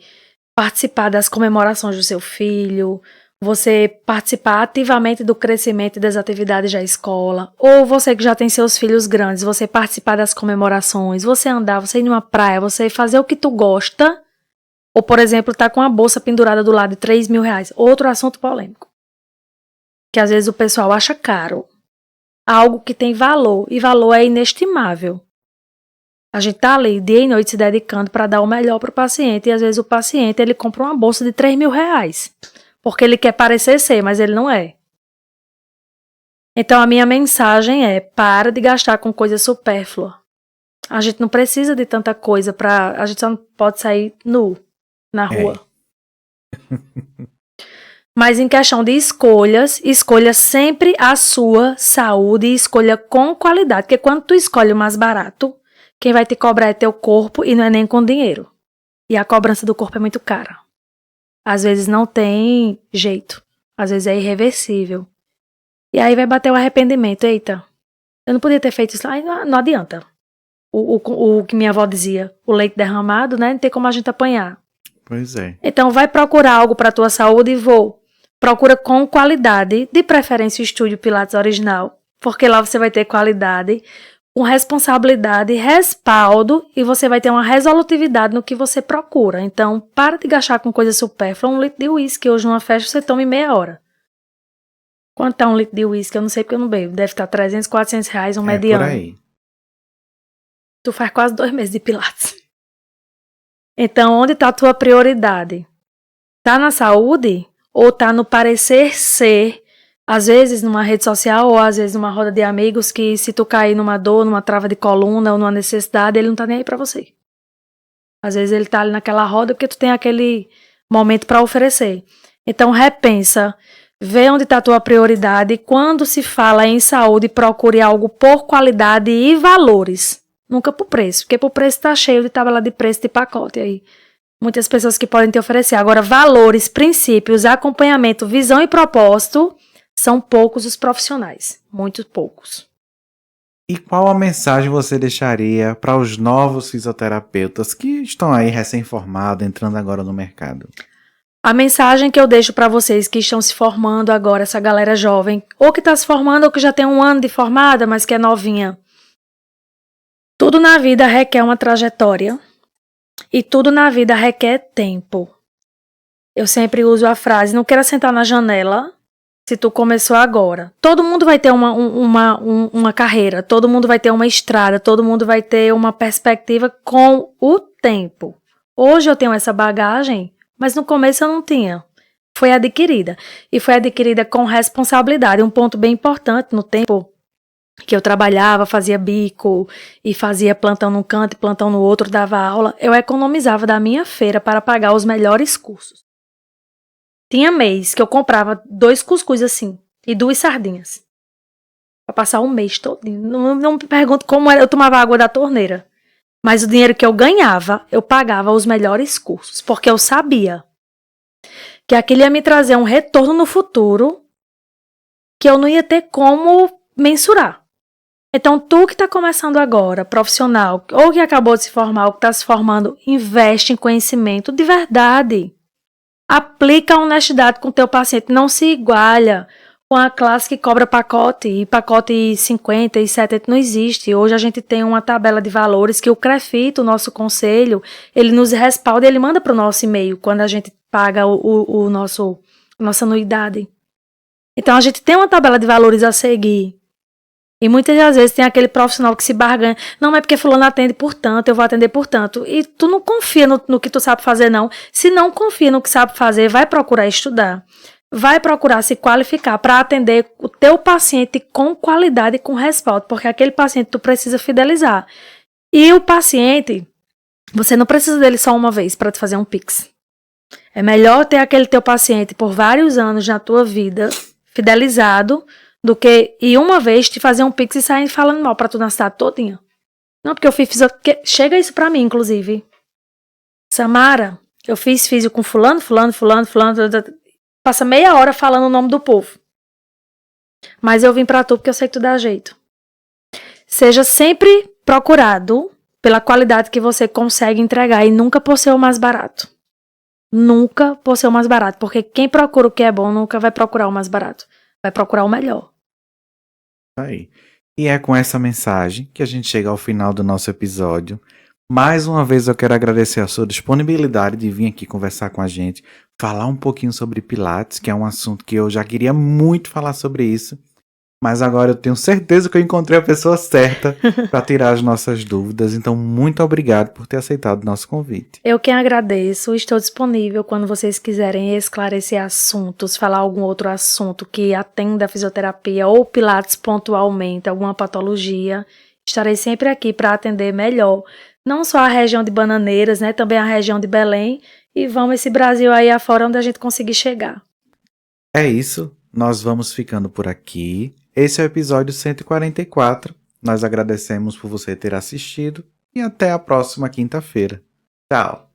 participar das comemorações do seu filho, você participar ativamente do crescimento e das atividades da escola, ou você que já tem seus filhos grandes, você participar das comemorações, você andar, você ir numa praia, você fazer o que tu gosta, ou, por exemplo, tá com a bolsa pendurada do lado de 3 mil reais. Outro assunto polêmico. Que às vezes o pessoal acha caro. Algo que tem valor, e valor é inestimável. A gente tá ali dia e noite se dedicando para dar o melhor pro paciente, e às vezes o paciente ele compra uma bolsa de 3 mil reais. Porque ele quer parecer ser, mas ele não é. Então a minha mensagem é, para de gastar com coisa supérflua. A gente não precisa de tanta coisa a gente só não pode sair nu na rua. Mas em questão de escolhas, escolha sempre a sua saúde e escolha com qualidade. Porque quando tu escolhe o mais barato, quem vai te cobrar é teu corpo e não é nem com dinheiro. E a cobrança do corpo é muito cara. Às vezes não tem jeito. Às vezes é irreversível. E aí vai bater o arrependimento. Eita, eu não podia ter feito isso. Aí não adianta. O que minha avó dizia, o leite derramado, né? Não tem como a gente apanhar. Pois é. Então vai procurar algo para tua saúde e procura com qualidade, de preferência o Estúdio Pilates Original. Porque lá você vai ter qualidade, com responsabilidade, respaldo, e você vai ter uma resolutividade no que você procura. Então, para de gastar com coisa supérflua. 1 litro de uísque, hoje numa festa você toma em meia hora. Quanto tá 1 litro de uísque? Eu não sei porque eu não bebo. Deve estar 300, 400 reais, um mediano. Por aí. Tu faz quase 2 meses de Pilates. Então, onde tá a tua prioridade? Tá na saúde? Ou tá no parecer ser... Às vezes numa rede social ou às vezes numa roda de amigos que se tu cair numa dor, numa trava de coluna ou numa necessidade, ele não tá nem aí pra você. Às vezes ele tá ali naquela roda porque tu tem aquele momento pra oferecer. Então repensa, vê onde está a tua prioridade e quando se fala em saúde, procure algo por qualidade e valores. Nunca por preço, porque por preço está cheio de tabela de preço de pacote aí. Muitas pessoas que podem te oferecer. Agora, valores, princípios, acompanhamento, visão e propósito, são poucos os profissionais. Muito poucos. E qual a mensagem você deixaria para os novos fisioterapeutas que estão aí recém-formados, entrando agora no mercado? A mensagem que eu deixo para vocês que estão se formando agora, essa galera jovem, ou que está se formando ou que já tem 1 ano de formada, mas que é novinha. Tudo na vida requer uma trajetória e tudo na vida requer tempo. Eu sempre uso a frase, não queira sentar na janela se tu começou agora. Todo mundo vai ter uma carreira, todo mundo vai ter uma estrada, todo mundo vai ter uma perspectiva com o tempo. Hoje eu tenho essa bagagem, mas no começo eu não tinha. Foi adquirida. E foi adquirida com responsabilidade. Um ponto bem importante no tempo que eu trabalhava, fazia bico e fazia plantão num canto e plantão no outro, dava aula, eu economizava da minha feira para pagar os melhores cursos. Tinha mês que eu comprava 2 cuscuz assim e 2 sardinhas. Para passar um mês todo. Não me pergunto como era, eu tomava água da torneira. Mas o dinheiro que eu ganhava, eu pagava os melhores cursos, porque eu sabia que aquilo ia me trazer um retorno no futuro que eu não ia ter como mensurar. Então, tu que está começando agora, profissional, ou que acabou de se formar, ou que está se formando, investe em conhecimento de verdade. Aplica a honestidade com o teu paciente. Não se iguala com a classe que cobra pacote, e pacote 50 e 70 não existe. Hoje a gente tem uma tabela de valores que o CREFIT, o nosso conselho, ele nos respalda e ele manda para o nosso e-mail quando a gente paga nossa anuidade. Então, a gente tem uma tabela de valores a seguir. E muitas das vezes tem aquele profissional que se barganha. Não, é porque fulano atende por tanto, eu vou atender por tanto. E tu não confia no que tu sabe fazer, não. Se não confia no que sabe fazer, vai procurar estudar. Vai procurar se qualificar para atender o teu paciente com qualidade e com respaldo. Porque aquele paciente tu precisa fidelizar. E o paciente, você não precisa dele só uma vez para te fazer um Pix. É melhor ter aquele teu paciente por vários anos na tua vida, fidelizado, do que ir uma vez te fazer um Pix e sair falando mal pra tu na cidade todinha. Não, porque eu fiz porque chega isso pra mim, inclusive. Samara, eu fiz físio com fulano, passa meia hora falando o nome do povo. Mas eu vim pra tu porque eu sei que tu dá jeito. Seja sempre procurado pela qualidade que você consegue entregar e nunca por ser o mais barato. Nunca por ser o mais barato, porque quem procura o que é bom nunca vai procurar o mais barato. Vai procurar o melhor. Aí. E é com essa mensagem que a gente chega ao final do nosso episódio. Mais uma vez eu quero agradecer a sua disponibilidade de vir aqui conversar com a gente, falar um pouquinho sobre Pilates, que é um assunto que eu já queria muito falar sobre isso. Mas agora eu tenho certeza que eu encontrei a pessoa certa para tirar as nossas dúvidas. Então, muito obrigado por ter aceitado o nosso convite. Eu que agradeço. Estou disponível quando vocês quiserem esclarecer assuntos, falar algum outro assunto que atenda a fisioterapia ou Pilates pontualmente, alguma patologia. Estarei sempre aqui para atender melhor. Não só a região de Bananeiras, né? Também a região de Belém. E vamos esse Brasil aí afora onde a gente conseguir chegar. É isso. Nós vamos ficando por aqui. Esse é o episódio 144. Nós agradecemos por você ter assistido e até a próxima quinta-feira. Tchau!